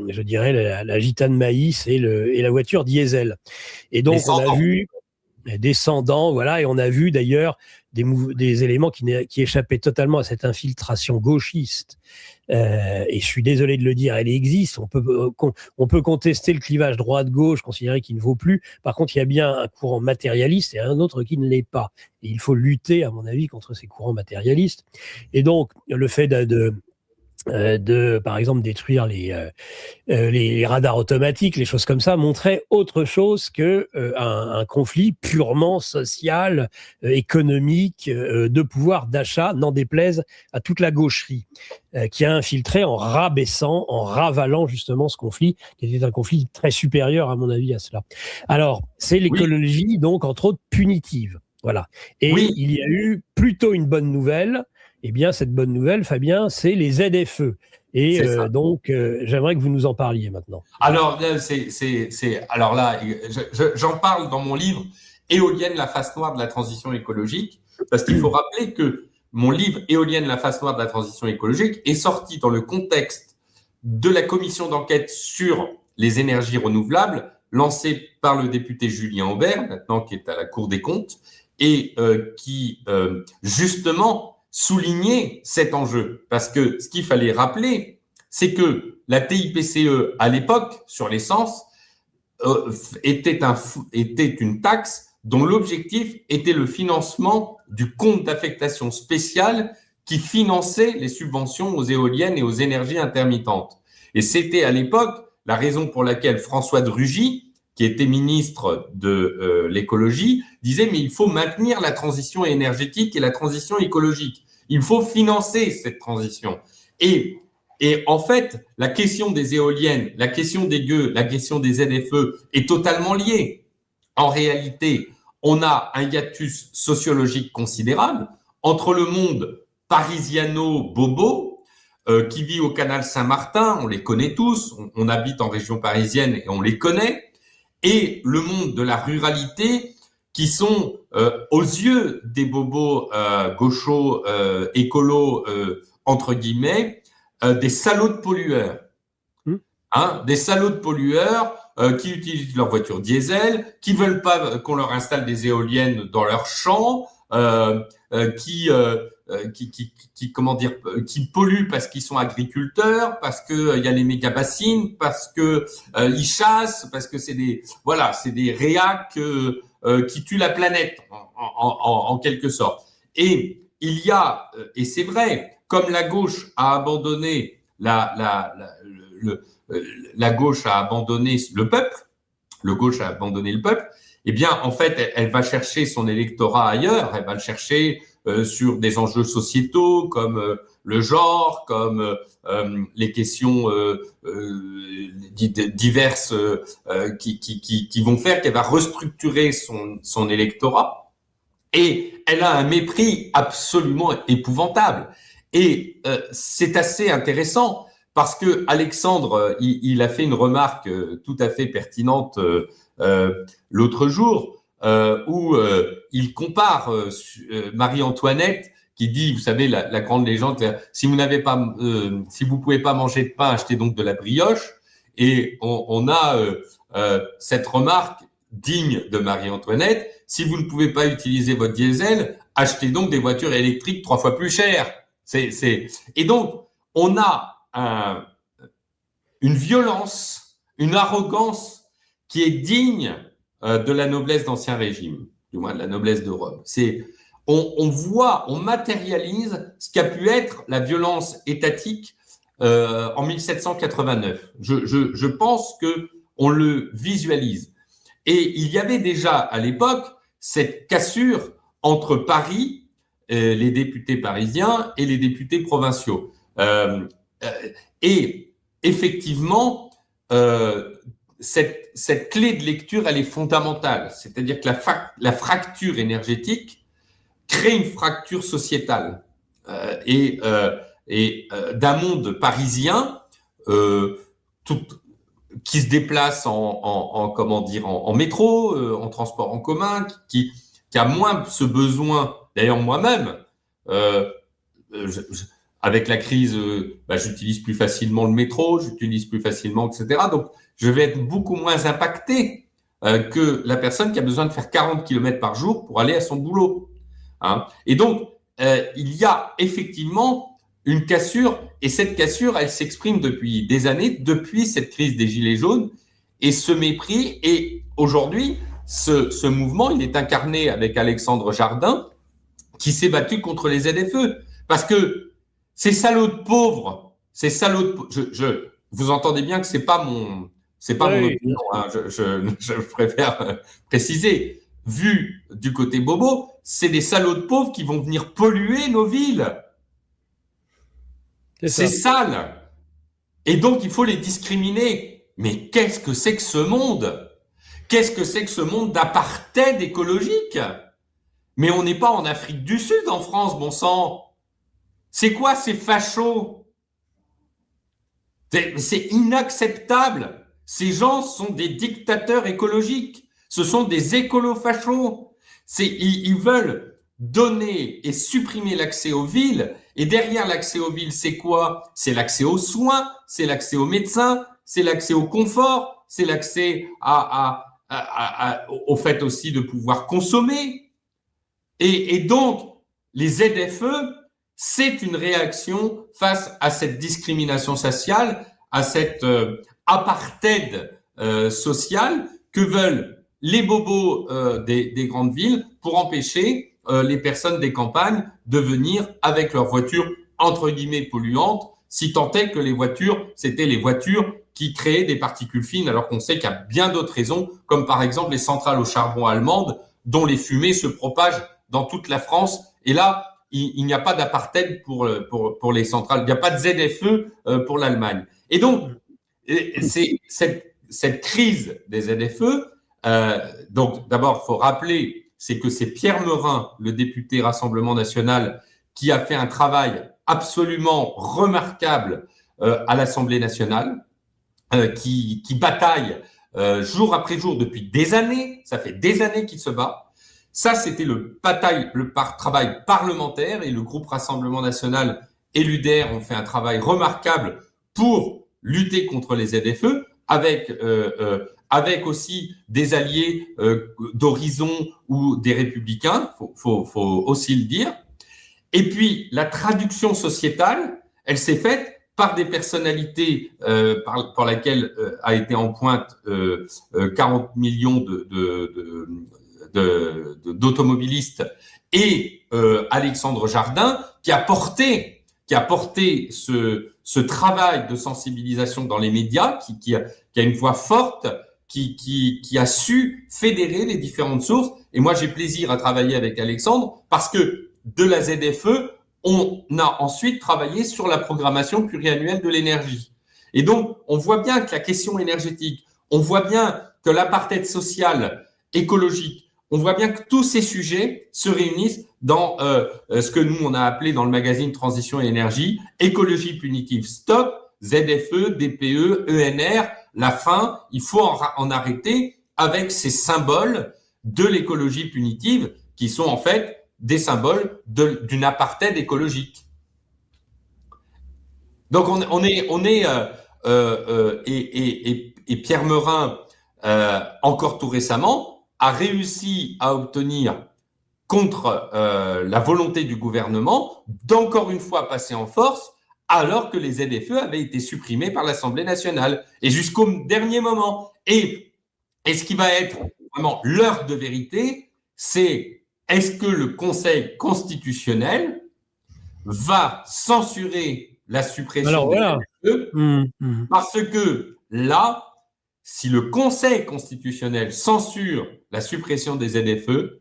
je dirais, la gitane maïs et la voiture diesel. Et donc, on a vu descendants, voilà, et on a vu d'ailleurs des éléments qui échappaient totalement à cette infiltration gauchiste. Et je suis désolé de le dire, elle existe. On peut contester le clivage droite-gauche, considérer qu'il ne vaut plus. Par contre, il y a bien un courant matérialiste et un autre qui ne l'est pas. Et il faut lutter, à mon avis, contre ces courants matérialistes. Et donc, le fait par exemple, détruire les radars automatiques, les choses comme ça, montrait autre chose que un conflit purement social, économique, de pouvoir d'achat, n'en déplaise à toute la gaucherie, qui a infiltré en rabaissant, en ravalant justement ce conflit, qui était un conflit très supérieur, à mon avis, à cela. Alors, c'est l'écologie, donc, entre autres, punitive. Voilà. Et il y a eu plutôt une bonne nouvelle. Eh bien, cette bonne nouvelle, Fabien, c'est les ZFE. Et donc, j'aimerais que vous nous en parliez maintenant. Alors, alors là, j'en parle dans mon livre « Éolienne, la face noire de la transition écologique », parce qu'il faut rappeler que mon livre « Éolienne, la face noire de la transition écologique » est sorti dans le contexte de la commission d'enquête sur les énergies renouvelables, lancée par le député Julien Aubert, maintenant qui est à la Cour des comptes, et qui, justement, souligner cet enjeu, parce que ce qu'il fallait rappeler, c'est que la TIPCE, à l'époque, sur l'essence, était une taxe dont l'objectif était le financement du compte d'affectation spéciale qui finançait les subventions aux éoliennes et aux énergies intermittentes. Et c'était à l'époque la raison pour laquelle François de Rugy, qui était ministre de l'écologie, disait « mais il faut maintenir la transition énergétique et la transition écologique ». Il faut financer cette transition. Et Et en fait, la question des éoliennes, la question des gueux, la question des ZFE est totalement liée. En réalité, on a un hiatus sociologique considérable entre le monde parisiano-bobo, qui vit au canal Saint-Martin, on les connaît tous, on habite en région parisienne et on les connaît, et le monde de la ruralité, qui sont, aux yeux des bobos gauchos, écolos, entre guillemets, des salauds de pollueurs. Des salauds de pollueurs qui utilisent leur voiture diesel, qui veulent pas qu'on leur installe des éoliennes dans leurs champs, qui polluent parce qu'ils sont agriculteurs, parce que y a les méga-bassines, parce que ils chassent, parce que c'est des réacs qui tuent la planète en quelque sorte. Et il y a, et c'est vrai, comme la gauche a abandonné la gauche a abandonné le peuple, eh bien, en fait, elle va chercher son électorat ailleurs, elle va le chercher sur des enjeux sociétaux comme le genre, comme les questions diverses qui vont faire qu'elle va restructurer son électorat. Et elle a un mépris absolument épouvantable. Et c'est assez intéressant parce que Alexandre, il a fait une remarque tout à fait pertinente l'autre jour où il compare Marie-Antoinette qui dit, vous savez, la grande légende, si vous pouvez pas manger de pain, achetez donc de la brioche. Et on a cette remarque digne de Marie-Antoinette, si vous ne pouvez pas utiliser votre diesel, achetez donc des voitures électriques 3 fois plus chères. Et donc, on a une violence, une arrogance qui est digne de la noblesse d'Ancien Régime, du moins de la noblesse de Rome. On matérialise ce qu'a pu être la violence étatique en 1789. Je pense que on le visualise. Et il y avait déjà à l'époque cette cassure entre Paris, les députés parisiens et les députés provinciaux. Et effectivement, cette clé de lecture, elle est fondamentale. C'est-à-dire que la fracture énergétique crée une fracture sociétale et d'un monde parisien qui se déplace en métro, en transport en commun, qui a moins ce besoin. D'ailleurs, moi-même, avec la crise, j'utilise plus facilement le métro, j'utilise plus facilement, etc. Donc, je vais être beaucoup moins impacté que la personne qui a besoin de faire 40 km par jour pour aller à son boulot. Et donc, il y a effectivement une cassure, et cette cassure, elle s'exprime depuis des années, depuis cette crise des Gilets jaunes, et ce mépris, et aujourd'hui, ce mouvement, il est incarné avec Alexandre Jardin, qui s'est battu contre les ZFE, parce que ces salauds de pauvres, vous entendez bien que c'est pas mon opinion, je préfère préciser. Vu du côté bobo, c'est des salauds de pauvres qui vont venir polluer nos villes. C'est sale. Et donc, il faut les discriminer. Mais qu'est-ce que c'est que ce monde? Qu'est-ce que c'est que ce monde d'apartheid écologique? Mais on n'est pas en Afrique du Sud, en France, bon sang. C'est quoi ces fachos? C'est inacceptable. Ces gens sont des dictateurs écologiques. Ce sont des écolo-fachos. Ils veulent donner et supprimer l'accès aux villes. Et derrière l'accès aux villes, c'est quoi? C'est l'accès aux soins, c'est l'accès aux médecins, c'est l'accès au confort, c'est l'accès au fait aussi de pouvoir consommer. Et donc, les ZFE, c'est une réaction face à cette discrimination sociale, à cette apartheid social que veulent les bobos des grandes villes pour empêcher les personnes des campagnes de venir avec leurs voitures entre guillemets polluantes, si tant est que les voitures, c'était les voitures qui créaient des particules fines, alors qu'on sait qu'il y a bien d'autres raisons, comme par exemple les centrales au charbon allemandes, dont les fumées se propagent dans toute la France. Et là, il n'y a pas d'apartheid pour les centrales, il n'y a pas de ZFE pour l'Allemagne. Et donc, c'est cette crise des ZFE, donc d'abord, il faut rappeler, c'est que c'est Pierre Meurin, le député Rassemblement national, qui a fait un travail absolument remarquable à l'Assemblée nationale, qui bataille jour après jour depuis des années, ça fait des années qu'il se bat. Ça, c'était le travail parlementaire, et le groupe Rassemblement national et l'UDR ont fait un travail remarquable pour lutter contre les ZFE, avec aussi des alliés d'Horizon ou des Républicains, faut aussi le dire. Et puis, la traduction sociétale, elle s'est faite par des personnalités pour laquelle a été en pointe 40 millions d'automobilistes et Alexandre Jardin, qui a porté ce travail de sensibilisation dans les médias, qui a une voix forte, qui a su fédérer les différentes sources. Et moi, j'ai plaisir à travailler avec Alexandre, parce que de la ZFE, on a ensuite travaillé sur la programmation pluriannuelle de l'énergie. Et donc, on voit bien que la question énergétique, on voit bien que l'apartheid social, écologique, on voit bien que tous ces sujets se réunissent dans ce que nous, on a appelé dans le magazine Transition et Énergie, écologie punitive stop, ZFE, DPE, ENR, la fin. Il faut en arrêter avec ces symboles de l'écologie punitive qui sont en fait des symboles d'une apartheid écologique. Donc et Pierre Meurin, encore tout récemment, a réussi à obtenir, contre la volonté du gouvernement, d'encore une fois passer en force, alors que les ZFE avaient été supprimés par l'Assemblée nationale, et jusqu'au dernier moment. Et ce qui va être vraiment l'heure de vérité, c'est: est-ce que le Conseil constitutionnel va censurer la suppression des ZFE? Parce que là, si le Conseil constitutionnel censure la suppression des ZFE,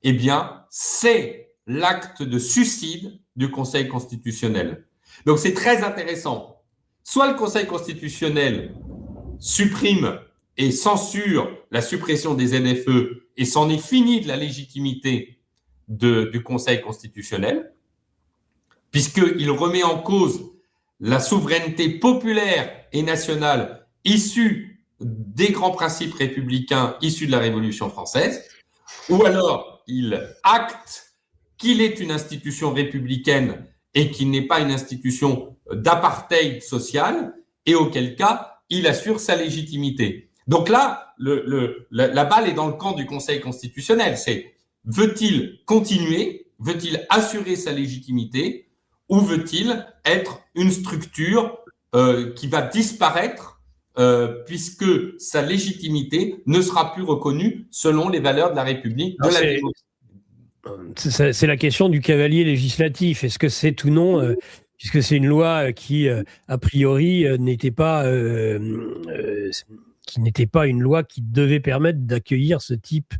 eh bien, c'est l'acte de suicide du Conseil constitutionnel. Donc, c'est très intéressant. Soit le Conseil constitutionnel supprime et censure la suppression des ZFE, et c'en est fini de la légitimité du Conseil constitutionnel, puisqu'il remet en cause la souveraineté populaire et nationale issue des grands principes républicains issus de la Révolution française, ou alors il acte qu'il est une institution républicaine et qu'il n'est pas une institution d'apartheid social, et auquel cas, il assure sa légitimité. Donc là, la balle est dans le camp du Conseil constitutionnel. C'est: veut-il continuer, veut-il assurer sa légitimité, ou veut-il être une structure qui va disparaître puisque sa légitimité ne sera plus reconnue selon les valeurs de la République, de la démocratie. C'est la question du cavalier législatif. Est-ce que c'est ou non, puisque c'est une loi qui, a priori, n'était pas une loi qui devait permettre d'accueillir ce type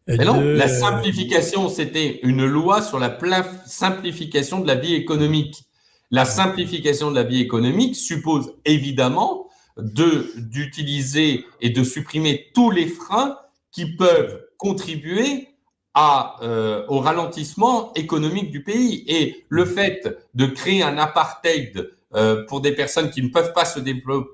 Mais non, la simplification, c'était une loi sur la simplification de la vie économique. La simplification de la vie économique suppose évidemment d'utiliser et de supprimer tous les freins qui peuvent contribuer au ralentissement économique du pays. Et le fait de créer un apartheid pour des personnes qui ne peuvent pas se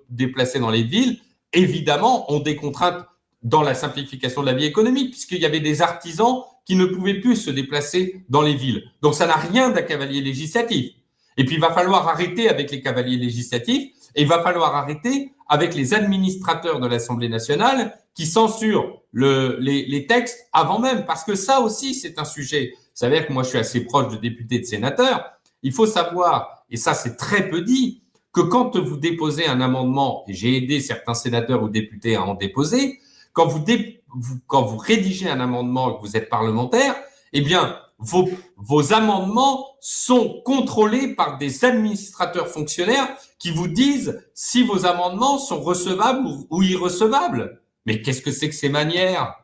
déplacer dans les villes, évidemment, ont des contraintes dans la simplification de la vie économique, puisqu'il y avait des artisans qui ne pouvaient plus se déplacer dans les villes. Donc ça n'a rien d'un cavalier législatif. Et puis il va falloir arrêter avec les cavaliers législatifs, et il va falloir arrêter avec les administrateurs de l'Assemblée nationale qui censurent les textes avant même, parce que ça aussi c'est un sujet. Vous savez que moi je suis assez proche de députés et de sénateurs. Il faut savoir, et ça c'est très peu dit, que quand vous déposez un amendement, et j'ai aidé certains sénateurs ou députés à en déposer, quand vous rédigez un amendement et que vous êtes parlementaire, eh bien, vos amendements sont contrôlés par des administrateurs fonctionnaires qui vous disent si vos amendements sont recevables ou irrecevables. Mais qu'est-ce que c'est que ces manières?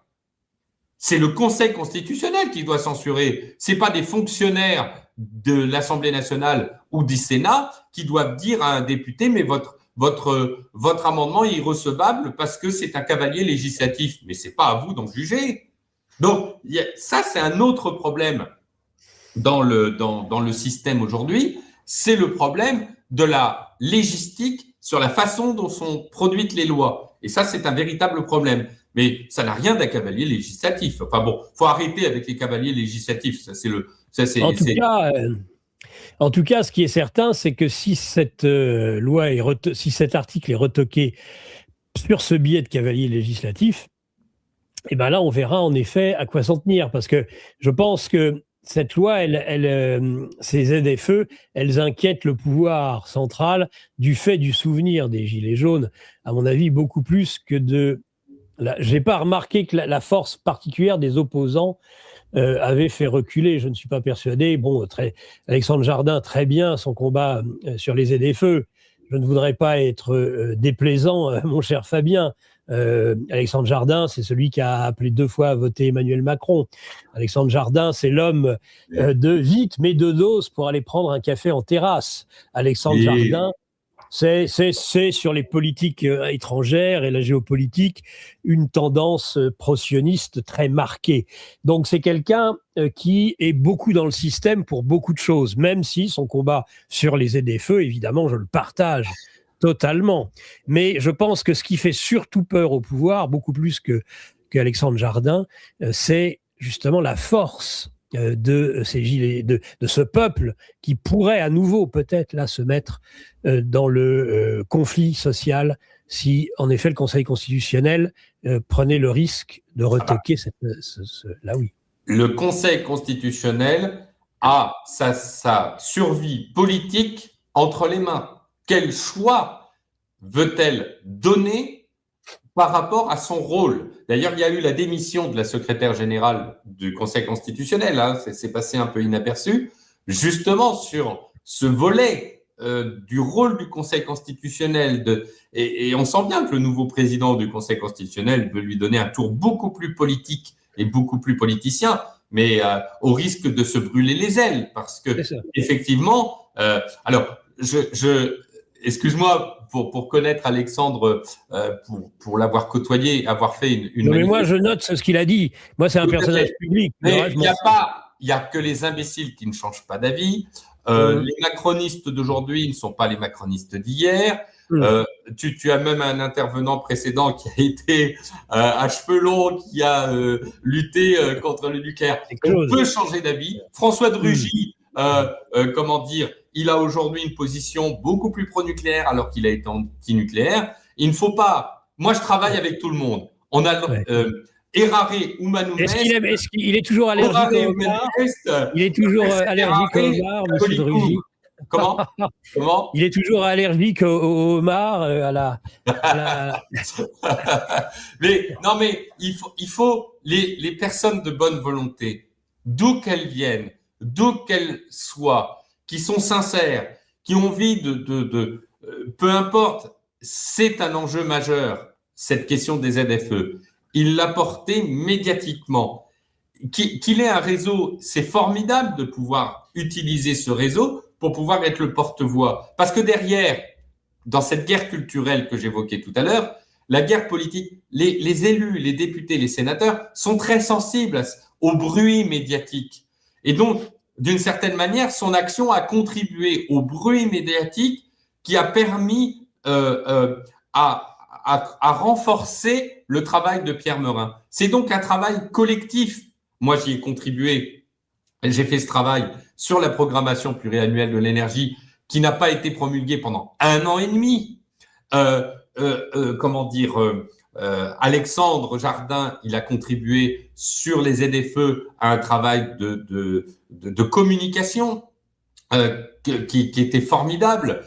C'est le Conseil constitutionnel qui doit censurer. C'est pas des fonctionnaires de l'Assemblée nationale ou du Sénat qui doivent dire à un député, mais votre amendement est irrecevable parce que c'est un cavalier législatif. Mais c'est pas à vous d'en juger. Donc, ça, c'est un autre problème dans le système aujourd'hui. C'est le problème de la légistique sur la façon dont sont produites les lois. Et ça, c'est un véritable problème. Mais ça n'a rien d'un cavalier législatif. Enfin bon, faut arrêter avec les cavaliers législatifs. En tout cas, ce qui est certain, c'est que si cette si cet article est retoqué sur ce biais de cavalier législatif, et ben là, on verra en effet à quoi s'en tenir, parce que je pense que cette loi, ces ZFE, elles inquiètent le pouvoir central du fait du souvenir des Gilets jaunes, à mon avis, beaucoup plus que de... J'ai pas remarqué que la force particulière des opposants avait fait reculer. Je ne suis pas persuadé. Bon, Alexandre Jardin, très bien, son combat sur les ZFE. Je ne voudrais pas être déplaisant, mon cher Fabien. Alexandre Jardin, c'est celui qui a appelé 2 fois à voter Emmanuel Macron. Alexandre Jardin, c'est l'homme de vite, mais de dose pour aller prendre un café en terrasse. Alexandre Jardin, c'est sur les politiques étrangères et la géopolitique une tendance pro-sioniste très marquée. Donc c'est quelqu'un qui est beaucoup dans le système pour beaucoup de choses, même si son combat sur les ZFE, évidemment, je le partage totalement. Mais je pense que ce qui fait surtout peur au pouvoir, beaucoup plus qu'Alexandre Jardin, c'est justement la force de ces gilets, de ce peuple qui pourrait à nouveau peut-être là se mettre dans le conflit social si en effet le Conseil constitutionnel prenait le risque de retoquer là oui. Le Conseil constitutionnel a sa survie politique entre les mains. Quel choix veut-elle donner par rapport à son rôle? D'ailleurs, il y a eu la démission de la secrétaire générale du Conseil constitutionnel, hein, c'est passé un peu inaperçu, justement sur ce volet du rôle du Conseil constitutionnel. Et on sent bien que le nouveau président du Conseil constitutionnel veut lui donner un tour beaucoup plus politique et beaucoup plus politicien, mais au risque de se brûler les ailes, parce que effectivement, alors excuse-moi pour connaître Alexandre, pour l'avoir côtoyé, avoir fait une. Non, mais moi, je note ce qu'il a dit. Moi, c'est un personnage public. Mais il n'y a que les imbéciles qui ne changent pas d'avis. Les macronistes d'aujourd'hui ne sont pas les macronistes d'hier. Tu as même un intervenant précédent qui a été à cheveux longs, qui a lutté contre le nucléaire. On peut changer d'avis. François de Rugy, comment dire, il a aujourd'hui une position beaucoup plus pro-nucléaire alors qu'il a été anti-nucléaire. Il ne faut pas... Moi, je travaille avec tout le monde. On a Errare Humanum Est. Est-ce qu'il est toujours allergique au homard? Il est toujours allergique au homard, monsieur de Rugy. Comment Il est toujours allergique au homard, Mais non, mais il faut les personnes de bonne volonté, d'où qu'elles viennent, d'où qu'elles soient, qui sont sincères, qui ont envie de peu importe, c'est un enjeu majeur, cette question des ZFE. Il l'a porté médiatiquement. Qu'il ait un réseau, c'est formidable de pouvoir utiliser ce réseau pour pouvoir être le porte-voix. Parce que derrière, dans cette guerre culturelle que j'évoquais tout à l'heure, la guerre politique, les élus, les députés, les sénateurs sont très sensibles au bruit médiatique. Et donc, d'une certaine manière, son action a contribué au bruit médiatique qui a permis à renforcer le travail de Pierre Meurin. C'est donc un travail collectif. Moi, j'y ai contribué. J'ai fait ce travail sur la programmation pluriannuelle de l'énergie qui n'a pas été promulguée pendant 1 an et demi. Alexandre Jardin, il a contribué sur les ZFE à un travail de communication qui était formidable.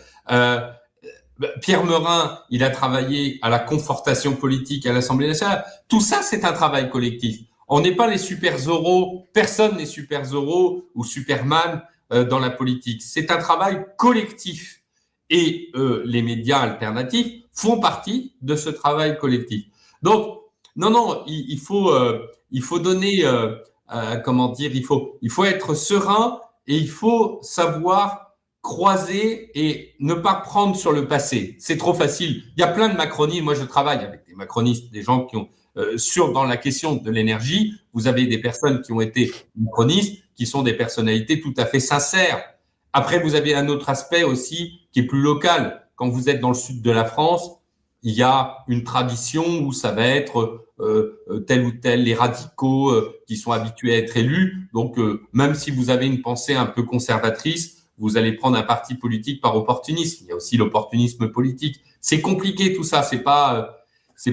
Pierre Meurin, il a travaillé à la confortation politique à l'Assemblée nationale. Tout ça, c'est un travail collectif. On n'est pas les super-héros, personne n'est super-héros ou Superman dans la politique. C'est un travail collectif. Et les médias alternatifs font partie de ce travail collectif. Donc, non, il faut donner, il faut être serein et il faut savoir croiser et ne pas prendre sur le passé. C'est trop facile. Il y a plein de macronistes. Moi, je travaille avec des macronistes, des gens qui ont dans la question de l'énergie, vous avez des personnes qui ont été macronistes, qui sont des personnalités tout à fait sincères. Après, vous avez un autre aspect aussi qui est plus local. Quand vous êtes dans le sud de la France, il y a une tradition où ça va être tel ou tel, les radicaux qui sont habitués à être élus. Donc, même si vous avez une pensée un peu conservatrice, vous allez prendre un parti politique par opportunisme. Il y a aussi l'opportunisme politique. C'est compliqué tout ça. C'est pas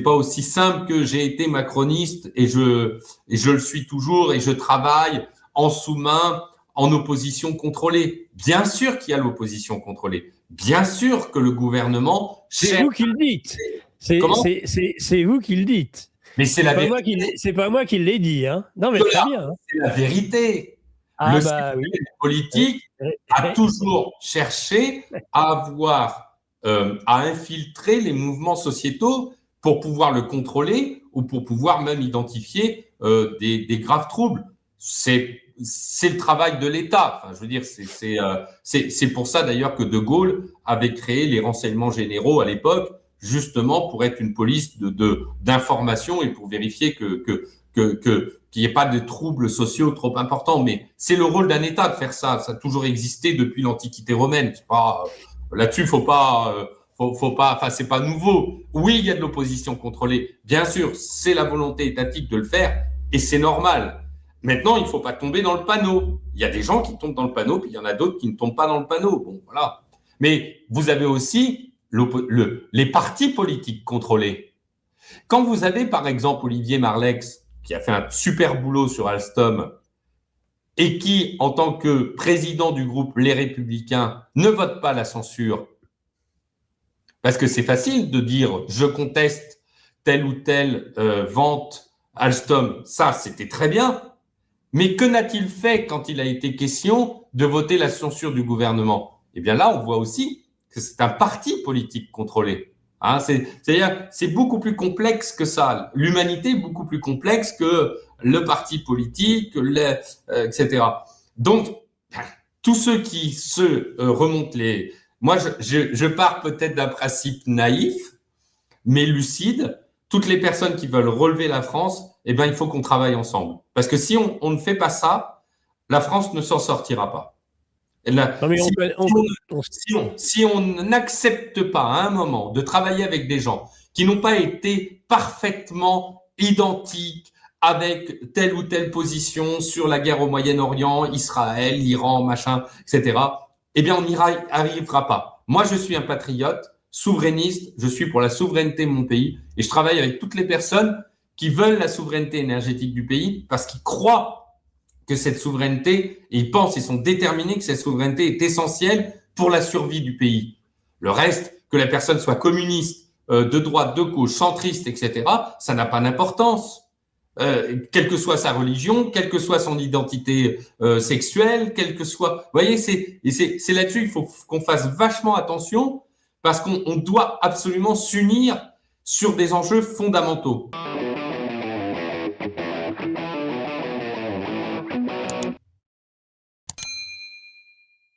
aussi simple que j'ai été macroniste et je le suis toujours et je travaille en sous-main, en opposition contrôlée. Bien sûr qu'il y a l'opposition contrôlée. Bien sûr que le gouvernement C'est vous qui le dites. C'est vous qui le dites. Mais c'est la vérité. C'est pas moi qui l'ai dit. Hein. Non, mais très bien. Hein. C'est la vérité. Le système politique a toujours cherché à à infiltrer les mouvements sociétaux pour pouvoir le contrôler ou pour pouvoir même identifier des graves troubles. C'est le travail de l'État. Enfin, je veux dire, c'est pour ça d'ailleurs que De Gaulle avait créé les renseignements généraux à l'époque, justement pour être une police d'information et pour vérifier qu'il n'y ait pas de troubles sociaux trop importants. Mais c'est le rôle d'un État de faire ça. Ça a toujours existé depuis l'Antiquité romaine. Là-dessus, faut pas, enfin, c'est pas nouveau. Oui, il y a de l'opposition contrôlée. Bien sûr, c'est la volonté étatique de le faire et c'est normal. Maintenant, il ne faut pas tomber dans le panneau. Il y a des gens qui tombent dans le panneau, puis il y en a d'autres qui ne tombent pas dans le panneau. Bon, voilà. Mais vous avez aussi les partis politiques contrôlés. Quand vous avez, par exemple, Olivier Marleix, qui a fait un super boulot sur Alstom, et qui, en tant que président du groupe Les Républicains, ne vote pas la censure, parce que c'est facile de dire « je conteste telle ou telle vente Alstom », ça, c'était très bien. Mais que n'a-t-il fait quand il a été question de voter la censure du gouvernement? Eh bien là, on voit aussi que c'est un parti politique contrôlé. Hein, c'est-à-dire, c'est beaucoup plus complexe que ça. L'humanité est beaucoup plus complexe que le parti politique, etc. Donc, tous ceux qui se remontent les... Moi, je pars peut-être d'un principe naïf, mais lucide. Toutes les personnes qui veulent relever la France, eh ben, il faut qu'on travaille ensemble. Parce que si on ne fait pas ça, la France ne s'en sortira pas. Si on n'accepte pas à un moment de travailler avec des gens qui n'ont pas été parfaitement identiques avec telle ou telle position sur la guerre au Moyen-Orient, Israël, Iran, machin, etc., eh bien, on n'y arrivera pas. Moi, je suis un patriote, souverainiste, je suis pour la souveraineté de mon pays et je travaille avec toutes les personnes qui veulent la souveraineté énergétique du pays parce qu'ils croient que cette souveraineté, et ils pensent, ils sont déterminés que cette souveraineté est essentielle pour la survie du pays. Le reste, que la personne soit communiste, de droite, de gauche, centriste, etc., ça n'a pas d'importance. Quelle que soit sa religion, quelle que soit son identité sexuelle, quelle que soit... Vous voyez, c'est là-dessus, il faut qu'on fasse vachement attention parce qu'on doit absolument s'unir sur des enjeux fondamentaux.